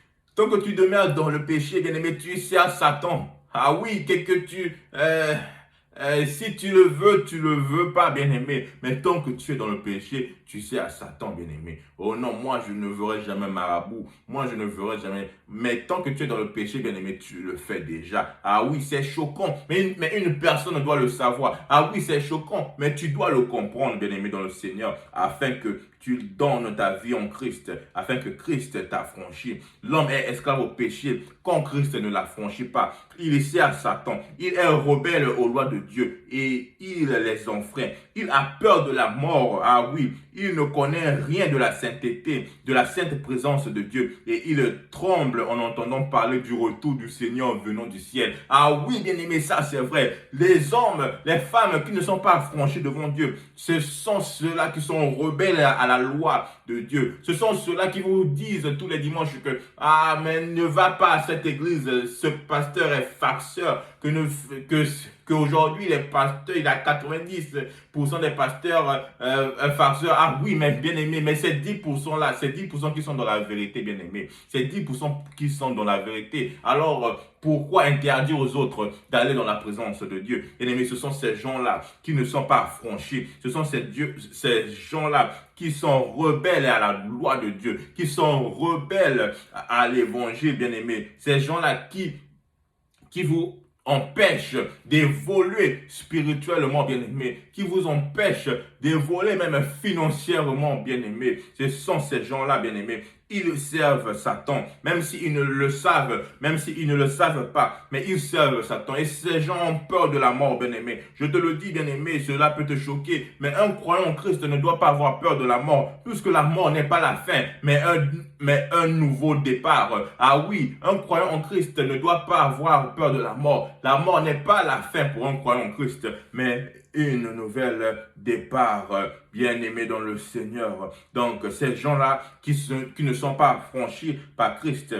bien aimé, tu sers Satan. Ah oui, si tu le veux pas, bien aimé. Mais tant que tu es dans le péché, tu sais à Satan, bien-aimé. Oh non, moi je ne verrai jamais marabout. Moi je ne verrai jamais. Mais tant que tu es dans le péché, bien-aimé, tu le fais déjà. Ah oui, c'est choquant. Mais une personne doit le savoir. Ah oui, c'est choquant. Mais tu dois le comprendre, bien-aimé, dans le Seigneur, afin que tu donnes ta vie en Christ, afin que Christ t'affranchisse. L'homme est esclave au péché quand Christ ne l'affranchit pas. Il essaie à Satan. Il est rebelle aux lois de Dieu et il les enfreint. Il a peur de la mort. Ah oui, il ne connaît rien de la sainteté, de la sainte présence de Dieu et il tremble en entendant parler du retour du Seigneur venant du ciel. Ah oui, bien aimé, ça c'est vrai. Les hommes, les femmes qui ne sont pas affranchis devant Dieu, ce sont ceux-là qui sont rebelles à la loi de Dieu. Ce sont ceux-là qui vous disent tous les dimanches que ah mais ne va pas à cette église, ce pasteur est farceur, qu'aujourd'hui les pasteurs, il y a 90% des pasteurs farceurs. Ah oui, mais bien aimé, mais ces 10% là, ces 10% qui sont dans la vérité, bien aimé, ces 10% qui sont dans la vérité, alors pourquoi interdire aux autres d'aller dans la présence de Dieu? Bien aimé, ce sont ces gens-là qui ne sont pas affranchis, ce sont ces gens-là qui sont rebelles à la loi de Dieu, qui sont rebelles à l'évangile, bien aimé, ces gens-là qui vous empêche d'évoluer spirituellement, bien-aimé, qui vous empêche d'évoluer même financièrement, bien-aimé. Ce sont ces gens-là, bien-aimé. Ils servent Satan, même s'ils ne le savent, même s'ils ne le savent pas, mais ils servent Satan. Et ces gens ont peur de la mort, bien-aimé. Je te le dis, bien-aimé, cela peut te choquer, mais un croyant en Christ ne doit pas avoir peur de la mort, puisque la mort n'est pas la fin, mais un nouveau départ. Ah oui, un croyant en Christ ne doit pas avoir peur de la mort. La mort n'est pas la fin pour un croyant en Christ, mais une nouvelle départ, bien-aimé dans le Seigneur. Donc, ces gens-là qui ne sont pas affranchis par Christ,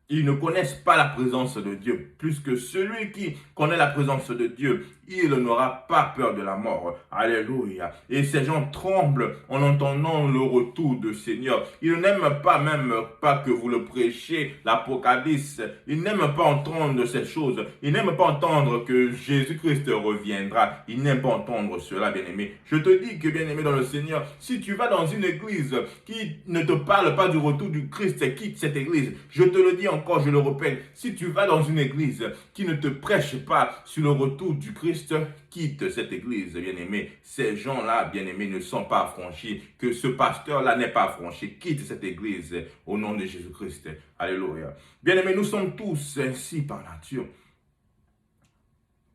ils ne connaissent pas la présence de Dieu. Plus que celui qui connaît la présence de Dieu, il n'aura pas peur de la mort. Alléluia. Et ces gens tremblent en entendant le retour du Seigneur. Ils n'aiment pas même pas que vous le prêchiez, l'Apocalypse. Ils n'aiment pas entendre ces choses. Ils n'aiment pas entendre que Jésus-Christ reviendra. Ils n'aiment pas entendre cela, bien-aimé. Je te dis que, bien-aimé dans le Seigneur, si tu vas dans une église qui ne te parle pas du retour du Christ, quitte cette église. Je te le dis encore, je le répète, si tu vas dans une église qui ne te prêche pas sur le retour du Christ, quitte cette église, bien-aimé. Ces gens-là, bien-aimés, ne sont pas affranchis. Que ce pasteur-là n'est pas affranchi. Quitte cette église au nom de Jésus-Christ. Alléluia. Bien-aimés, nous sommes tous ainsi par nature.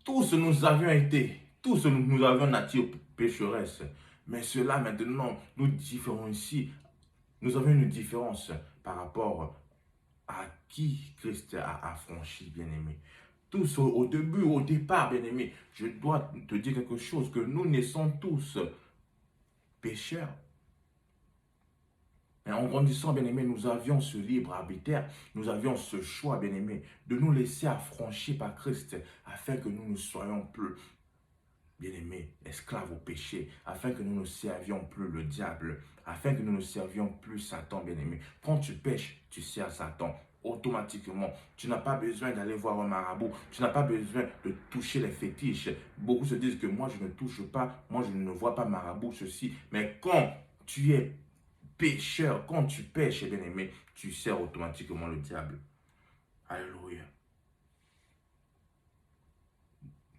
Tous nous avions été, tous nous avions nature pécheresse. Mais cela maintenant nous différencie. Nous avons une différence par rapport à qui Christ a affranchi, bien-aimé. Tous au début, au départ, bien-aimé, je dois te dire quelque chose, que nous naissons tous pécheurs. Et en grandissant, bien-aimé, nous avions ce libre arbitraire, nous avions ce choix, bien-aimé, de nous laisser affranchir par Christ, afin que nous ne soyons plus, bien-aimés, esclaves au péché, afin que nous ne servions plus le diable, afin que nous ne servions plus Satan, bien-aimé. Quand tu pêches, tu sers Satan. Automatiquement, tu n'as pas besoin d'aller voir un marabout, tu n'as pas besoin de toucher les fétiches. Beaucoup se disent que moi je ne touche pas, moi je ne vois pas marabout, ceci. Mais quand tu es pécheur, quand tu pêches, bien aimé, tu sers automatiquement le diable. Alléluia.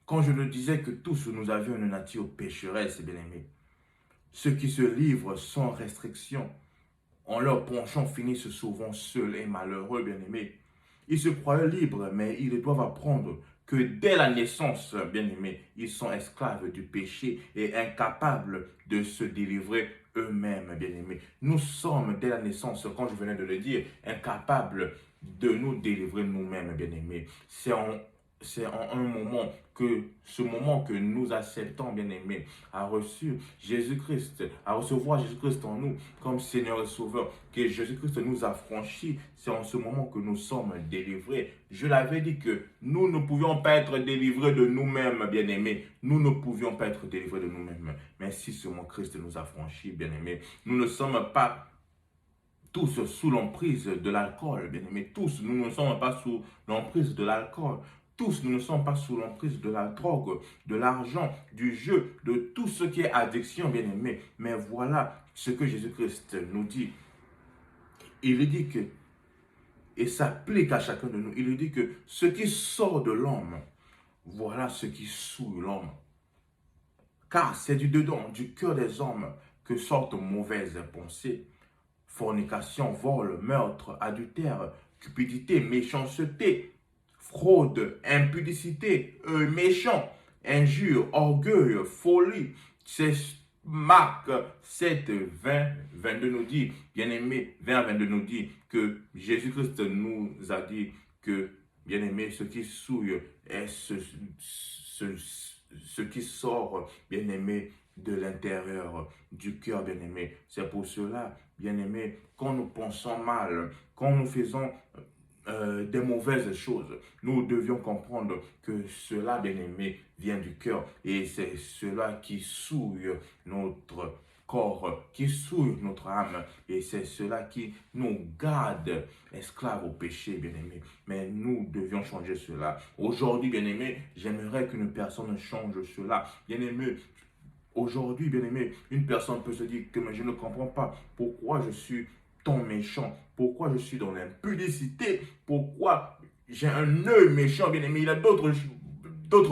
Quand je le disais que tous nous avions une nature pécheresse, bien aimé, ceux qui se livrent sans restriction, en leur penchant, finissent souvent seuls et malheureux, bien-aimés. Ils se croient libres, mais ils doivent apprendre que dès la naissance, bien-aimés, ils sont esclaves du péché et incapables de se délivrer eux-mêmes, bien-aimés. Nous sommes, dès la naissance, quand je venais de le dire, incapables de nous délivrer nous-mêmes, bien-aimés. C'est en un moment que ce moment que nous acceptons, bien-aimés, à reçu Jésus-Christ, à recevoir Jésus-Christ en nous comme Seigneur et Sauveur, que Jésus-Christ nous a franchis, c'est en ce moment que nous sommes délivrés. Je l'avais dit que nous ne pouvions pas être délivrés de nous-mêmes, bien-aimés. Nous ne pouvions pas être délivrés de nous-mêmes. Mais si seulement Christ nous a franchis, bien-aimés, nous ne sommes pas tous sous l'emprise de l'alcool, bien-aimés. Tous, nous ne sommes pas sous l'emprise de l'alcool. Tous, nous ne sommes pas sous l'emprise de la drogue, de l'argent, du jeu, de tout ce qui est addiction, bien-aimé. Mais voilà ce que Jésus-Christ nous dit. Il dit que, et s'applique à chacun de nous, il dit que ce qui sort de l'homme, voilà ce qui souille l'homme. Car c'est du dedans, du cœur des hommes, que sortent mauvaises pensées, fornication, vol, meurtre, adultère, cupidité, méchanceté, fraude, impudicité, méchant, injure, orgueil, folie. C'est Marc 7, 20, 22 nous dit, bien-aimé, 20, 22 nous dit que Jésus-Christ nous a dit que, bien-aimé, ce qui souille est ce qui sort, bien-aimé, de l'intérieur du cœur, bien-aimé. C'est pour cela, bien-aimé, quand nous pensons mal, quand nous faisons des mauvaises choses, nous devions comprendre que cela, bien-aimé, vient du cœur. Et c'est cela qui souille notre corps, qui souille notre âme. Et c'est cela qui nous garde esclaves au péché, bien-aimé. Mais nous devions changer cela. Aujourd'hui, bien-aimé, j'aimerais qu'une personne change cela. Bien-aimé, aujourd'hui, bien-aimé, une personne peut se dire que mais je ne comprends pas pourquoi je suis tant méchant, pourquoi je suis dans l'impudicité, pourquoi j'ai un œil méchant, bien-aimé. Il y a d'autres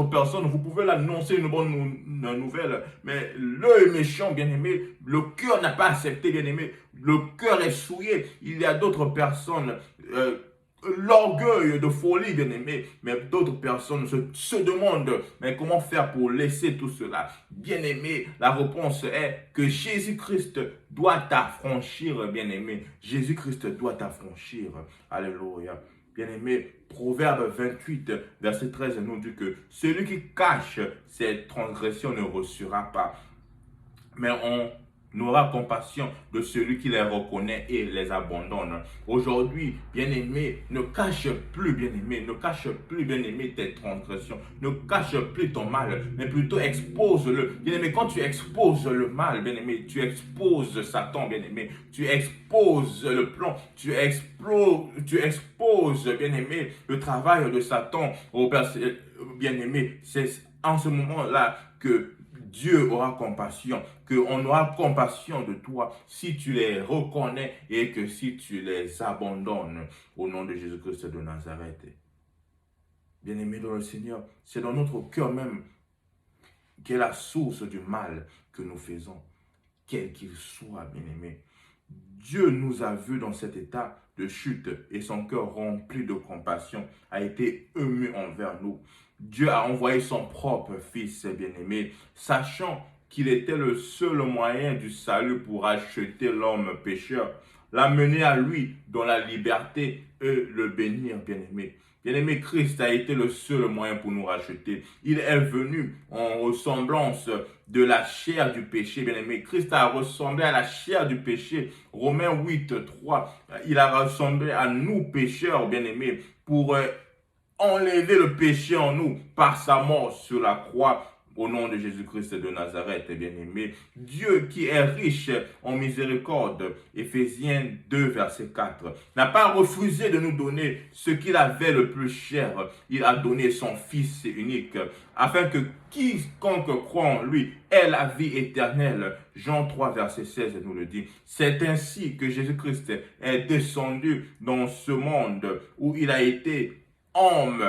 personnes, vous pouvez l'annoncer une bonne nouvelle, mais l'œil méchant, bien-aimé, le cœur n'a pas accepté, bien-aimé, le cœur est souillé. Il y a d'autres personnes, l'orgueil de folie, bien-aimé, mais d'autres personnes se demandent, mais comment faire pour laisser tout cela? Bien-aimé, la réponse est que Jésus-Christ doit t'affranchir, bien-aimé. Jésus-Christ doit t'affranchir. Alléluia. Bien-aimé, Proverbe 28, verset 13 nous dit que celui qui cache ses transgressions ne reçura pas, mais on aura compassion de celui qui les reconnaît et les abandonne. Aujourd'hui, bien-aimé, ne cache plus, bien-aimé, ne cache plus, bien-aimé, tes transgressions, ne cache plus ton mal, mais plutôt expose-le. Bien-aimé, quand tu exposes le mal, bien-aimé, tu exposes Satan, bien-aimé, tu exposes le plan, tu exposes, bien-aimé, le travail de Satan au bien-aimé. C'est en ce moment-là que Dieu aura compassion, qu'on aura compassion de toi si tu les reconnais et que si tu les abandonnes au nom de Jésus-Christ de Nazareth. Bien-aimé dans le Seigneur, c'est dans notre cœur même qu'est la source du mal que nous faisons, quel qu'il soit, bien-aimé. Dieu nous a vus dans cet état de chute et son cœur rempli de compassion a été ému envers nous. Dieu a envoyé son propre Fils bien-aimé, sachant qu'il était le seul moyen du salut pour acheter l'homme pécheur, l'amener à lui dans la liberté et le bénir, bien-aimé. Bien-aimé, Christ a été le seul moyen pour nous racheter. Il est venu en ressemblance de la chair du péché, bien-aimé. Christ a ressemblé à la chair du péché. Romains 8, 3. Il a ressemblé à nous, pécheurs, bien-aimés, pour enlever le péché en nous par sa mort sur la croix. Au nom de Jésus-Christ de Nazareth, bien-aimé, Dieu qui est riche en miséricorde, Éphésiens 2, verset 4, n'a pas refusé de nous donner ce qu'il avait le plus cher. Il a donné son Fils unique, afin que quiconque croit en lui ait la vie éternelle. Jean 3, verset 16 nous le dit. C'est ainsi que Jésus-Christ est descendu dans ce monde où il a été homme,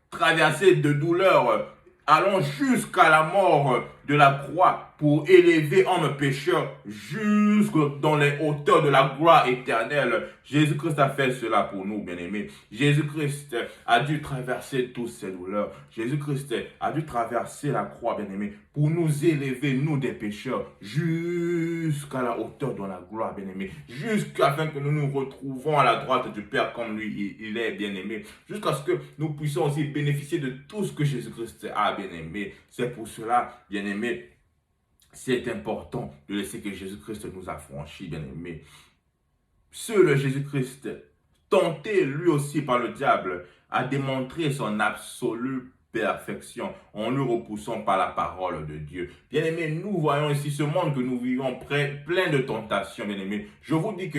traversé de douleurs, allons jusqu'à la mort de la croix pour élever homme pécheur jusque dans les hauteurs de la gloire éternelle. Jésus-Christ a fait cela pour nous, bien-aimés. Jésus-Christ a dû traverser toutes ces douleurs. Jésus-Christ a dû traverser la croix, bien-aimés, pour nous élever, nous des pécheurs, jusqu'à la hauteur de la gloire, bien-aimés. Jusqu'afin que nous nous retrouvons à la droite du Père comme lui, il est, bien-aimé. Jusqu'à ce que nous puissions aussi bénéficier de tout ce que Jésus-Christ a, bien-aimé. C'est pour cela, bien-aimé, c'est important de laisser que Jésus-Christ nous affranchisse, bien-aimé. Seul Jésus-Christ, tenté lui aussi par le diable, a démontré son absolue perfection en nous repoussant par la parole de Dieu. Bien-aimé, nous voyons ici ce monde que nous vivons plein de tentations, bien-aimé. Je vous dis que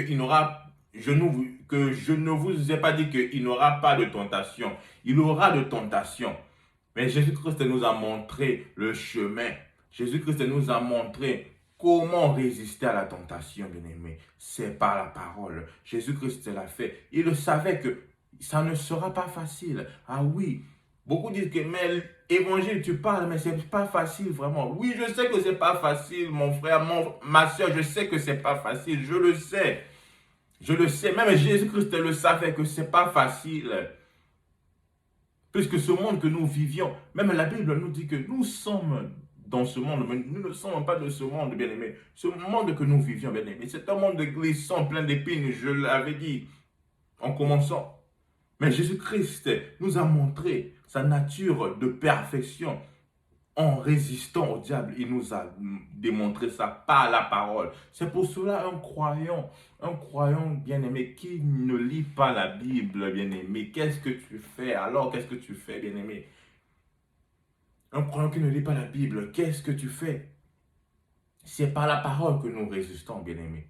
je ne vous ai pas dit qu'il n'y aura pas de tentation. Il y aura de tentation. Mais Jésus-Christ nous a montré le chemin. Jésus-Christ nous a montré Comment résister à la tentation, bien-aimé? C'est par la parole. Jésus-Christ l'a fait. Il le savait que ça ne sera pas facile. Ah oui, beaucoup disent que mais évangile, tu parles, mais c'est pas facile vraiment. Oui, je sais que c'est pas facile, mon frère, ma soeur, je sais que c'est pas facile, je le sais. Je le sais, même Jésus-Christ le savait que c'est pas facile. Puisque ce monde que nous vivions, même la Bible nous dit que nous sommes dans ce monde, mais nous ne sommes pas de ce monde, bien-aimé. Ce monde que nous vivions, bien-aimé, c'est un monde glissant, plein d'épines, je l'avais dit en commençant. Mais Jésus-Christ nous a montré sa nature de perfection. En résistant au diable, il nous a démontré ça par la parole. C'est pour cela un croyant bien-aimé qui ne lit pas la Bible, bien-aimé, qu'est-ce que tu fais? Alors, qu'est-ce que tu fais, bien-aimé? Un croyant qui ne lit pas la Bible, qu'est-ce que tu fais? C'est par la parole que nous résistons, bien-aimé.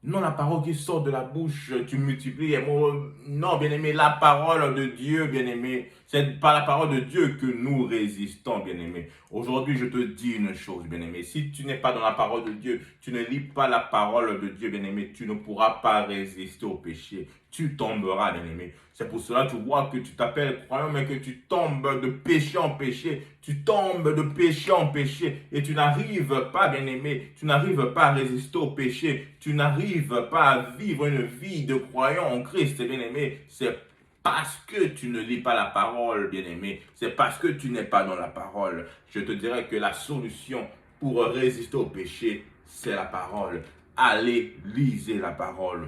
Non, la parole qui sort de la bouche, tu multiplies les mots. Non, bien-aimé, la parole de Dieu, bien-aimé. C'est par la parole de Dieu que nous résistons, bien-aimé. Aujourd'hui, je te dis une chose, bien-aimé. Si tu n'es pas dans la parole de Dieu, tu ne lis pas la parole de Dieu, bien-aimé, tu ne pourras pas résister au péché. Tu tomberas, bien-aimé. C'est pour cela que tu vois que tu t'appelles croyant, mais que tu tombes de péché en péché. Tu tombes de péché en péché. Et tu n'arrives pas, bien-aimé, tu n'arrives pas à résister au péché. Tu n'arrives pas à vivre une vie de croyant en Christ, bien-aimé. C'est parce que tu ne lis pas la parole, bien-aimé. C'est parce que tu n'es pas dans la parole. Je te dirais que la solution pour résister au péché, c'est la parole. Allez, lisez la parole.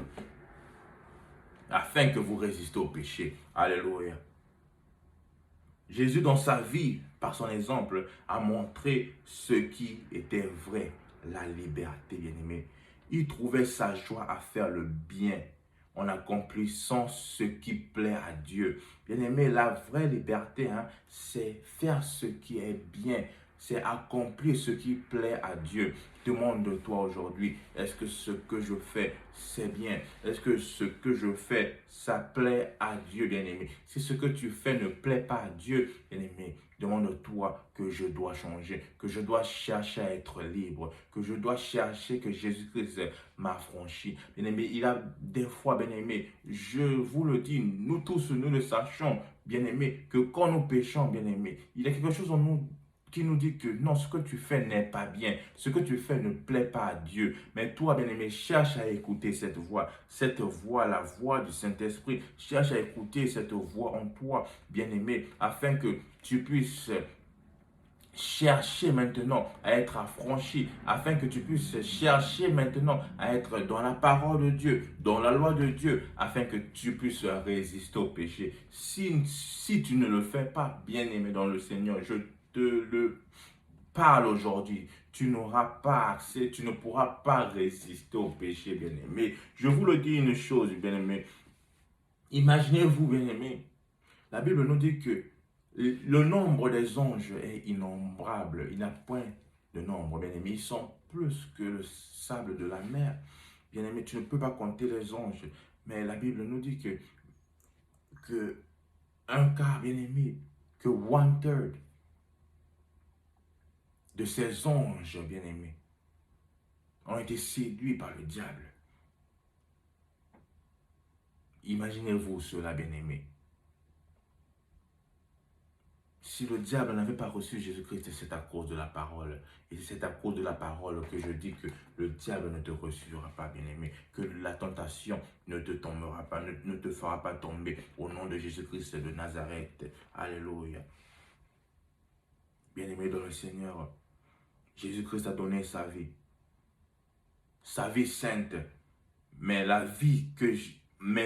Afin que vous résistez au péché. Alléluia. Jésus, dans sa vie, par son exemple, a montré ce qui était vrai, la liberté, bien-aimé. Il trouvait sa joie à faire le bien en accomplissant ce qui plaît à Dieu. Bien-aimé, la vraie liberté, c'est faire ce qui est bien. C'est accomplir ce qui plaît à Dieu. Demande-toi aujourd'hui, est-ce que ce que je fais, c'est bien? Est-ce que ce que je fais, ça plaît à Dieu, bien-aimé? Si ce que tu fais ne plaît pas à Dieu, bien-aimé, demande-toi que je dois changer, que je dois chercher à être libre, que je dois chercher que Jésus-Christ m'affranchit. Bien-aimé, il a des fois, bien-aimé, je vous le dis, nous tous, nous le sachons, bien-aimé, que quand nous péchons, bien-aimé, il y a quelque chose en nous qui nous dit que non, ce que tu fais n'est pas bien, ce que tu fais ne plaît pas à Dieu. Mais toi, bien-aimé, cherche à écouter cette voix, la voix du Saint-Esprit. Cherche à écouter cette voix en toi, bien-aimé, afin que tu puisses chercher maintenant à être affranchi, afin que tu puisses chercher maintenant à être dans la parole de Dieu, dans la loi de Dieu, afin que tu puisses résister au péché. Si tu ne le fais pas, bien-aimé dans le Seigneur, je te le parle aujourd'hui, tu n'auras pas accès, tu ne pourras pas résister au péché, bien-aimé. Je vous le dis une chose, bien-aimé. Imaginez-vous, bien-aimé, la Bible nous dit que le nombre des anges est innombrable. Il n'y a point de nombre, bien-aimé. Ils sont plus que le sable de la mer. Bien-aimé, tu ne peux pas compter les anges. Mais la Bible nous dit que un quart, bien-aimé, que 1/3 de ces anges, bien-aimés, ont été séduits par le diable. Imaginez-vous cela, bien-aimés. Si le diable n'avait pas reçu Jésus-Christ, c'est à cause de la parole. Et c'est à cause de la parole que je dis que le diable ne te reçura pas, bien-aimé. Que la tentation ne te tombera pas, ne te fera pas tomber. Au nom de Jésus-Christ de Nazareth. Alléluia. Bien-aimé dans le Seigneur, Jésus-Christ a donné sa vie. Sa vie sainte. Mais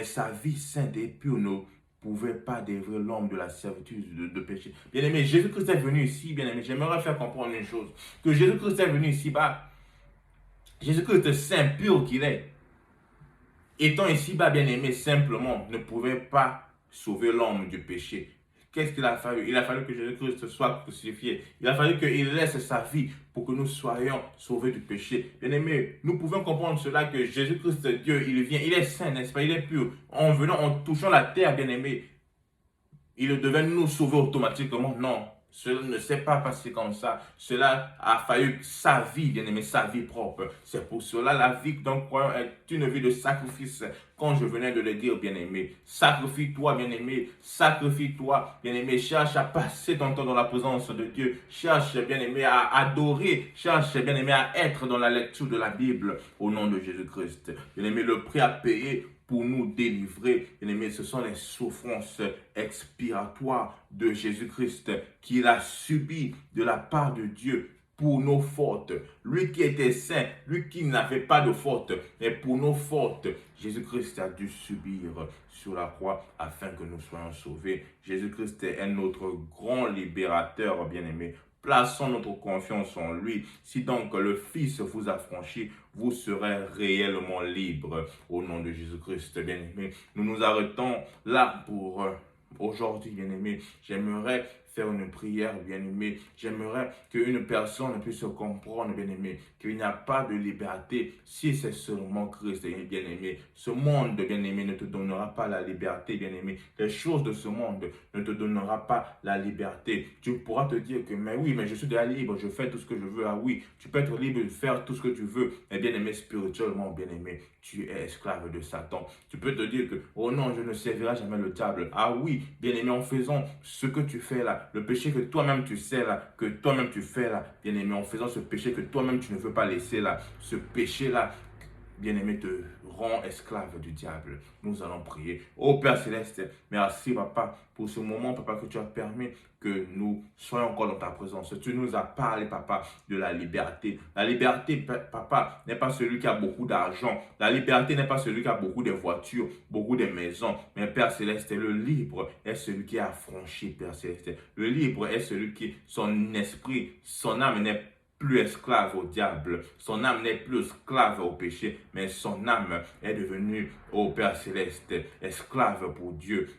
sa vie sainte et pure ne pouvait pas délivrer l'homme de la servitude de péché. Bien-aimé, Jésus-Christ est venu ici, bien-aimé. J'aimerais faire comprendre une chose. Que Jésus-Christ est venu ici-bas. Jésus-Christ saint, pur qu'il est. Étant ici-bas, bien-aimé, simplement, ne pouvait pas sauver l'homme du péché. Qu'est-ce qu'il a fallu? Il a fallu que Jésus-Christ soit crucifié. Il a fallu qu'il laisse sa vie pour que nous soyons sauvés du péché. Bien-aimés, nous pouvons comprendre cela que Jésus-Christ, Dieu, il vient, il est saint, n'est-ce pas? Il est pur. En venant, en touchant la terre, bien-aimé, il devait nous sauver automatiquement. Non, Cela ne s'est pas passé comme ça. Cela a fallu sa vie, bien-aimé, sa vie propre. C'est pour cela la vie d'un croyant est une vie de sacrifice. Quand je venais de le dire, bien-aimé, sacrifie-toi, bien-aimé, sacrifie-toi, bien-aimé, cherche à passer ton temps dans la présence de Dieu, cherche, bien-aimé, à adorer, cherche, bien-aimé, à être dans la lecture de la Bible au nom de Jésus-Christ. Bien-aimé, le prix à payer pour nous délivrer, bien-aimé, ce sont les souffrances expiratoires de Jésus-Christ qu'il a subi de la part de Dieu pour nos fautes. Lui qui était saint, lui qui n'avait pas de faute, mais pour nos fautes, Jésus-Christ a dû subir sur la croix afin que nous soyons sauvés. Jésus-Christ est notre grand libérateur, bien-aimé. Plaçons notre confiance en lui. Si donc le Fils vous a franchi, vous serez réellement libre. Au nom de Jésus-Christ, bien-aimé, nous nous arrêtons là pour aujourd'hui, bien-aimé. J'aimerais faire une prière, bien-aimé. J'aimerais qu'une personne puisse comprendre, bien-aimé, qu'il n'y a pas de liberté si c'est seulement Christ, bien-aimé. Ce monde, bien-aimé, ne te donnera pas la liberté, bien-aimé. Les choses de ce monde ne te donnera pas la liberté. Tu pourras te dire que, mais oui, mais je suis déjà libre, je fais tout ce que je veux. Ah oui, tu peux être libre de faire tout ce que tu veux. Mais bien-aimé, spirituellement, bien-aimé, tu es esclave de Satan. Tu peux te dire que, oh non, je ne servirai jamais le diable. Ah oui, bien-aimé, en faisant ce que tu fais là, le péché que toi-même tu sais là, que toi-même tu fais là, bien-aimé, en faisant ce péché que toi-même tu ne veux pas laisser là, ce péché-là, bien-aimé, te rend esclave du diable. Nous allons prier. Oh Père Céleste, merci Papa pour ce moment, Papa, que tu as permis que nous soyons encore dans ta présence. Tu nous as parlé, Papa, de la liberté. La liberté, Papa, n'est pas celui qui a beaucoup d'argent. La liberté n'est pas celui qui a beaucoup de voitures, beaucoup de maisons. Mais Père Céleste, le libre est celui qui a affranchi, Père Céleste. Le libre est celui qui, son esprit, son âme n'est plus esclave au diable, son âme n'est plus esclave au péché, mais son âme est devenue, au Père Céleste, esclave pour Dieu.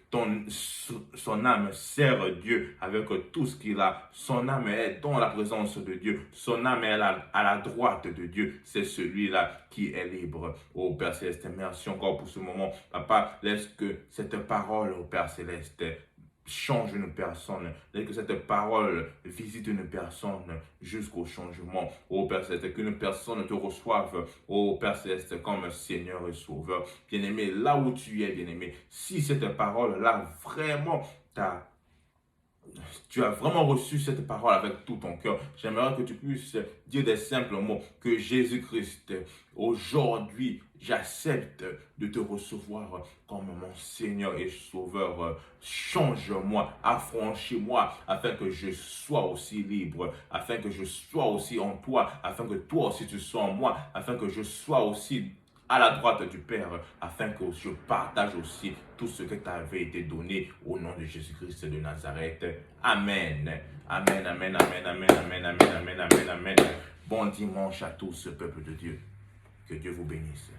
Son âme sert Dieu avec tout ce qu'il a. Son âme est dans la présence de Dieu. Son âme est à la droite de Dieu. C'est celui-là qui est libre. Au Père Céleste, merci encore pour ce moment. Papa, laisse que cette parole, au Père Céleste, change une personne, que cette parole visite une personne jusqu'au changement. Oh Père Céleste, qu'une personne te reçoive, oh Père Céleste, comme Seigneur et Sauveur. Bien-aimé, là où tu es, bien-aimé, si cette parole-là vraiment tu as vraiment reçu cette parole avec tout ton cœur, j'aimerais que tu puisses dire des simples mots, que Jésus-Christ, aujourd'hui, j'accepte de te recevoir comme mon Seigneur et Sauveur. Change-moi, affranchis-moi, afin que je sois aussi libre, afin que je sois aussi en toi, afin que toi aussi tu sois en moi, afin que je sois aussi à la droite du Père, afin que je partage aussi tout ce que t'avait été donné au nom de Jésus-Christ de Nazareth. Amen. Amen, amen, amen, amen, amen, amen, amen, amen, amen. Bon dimanche à tous, peuple de Dieu. Que Dieu vous bénisse.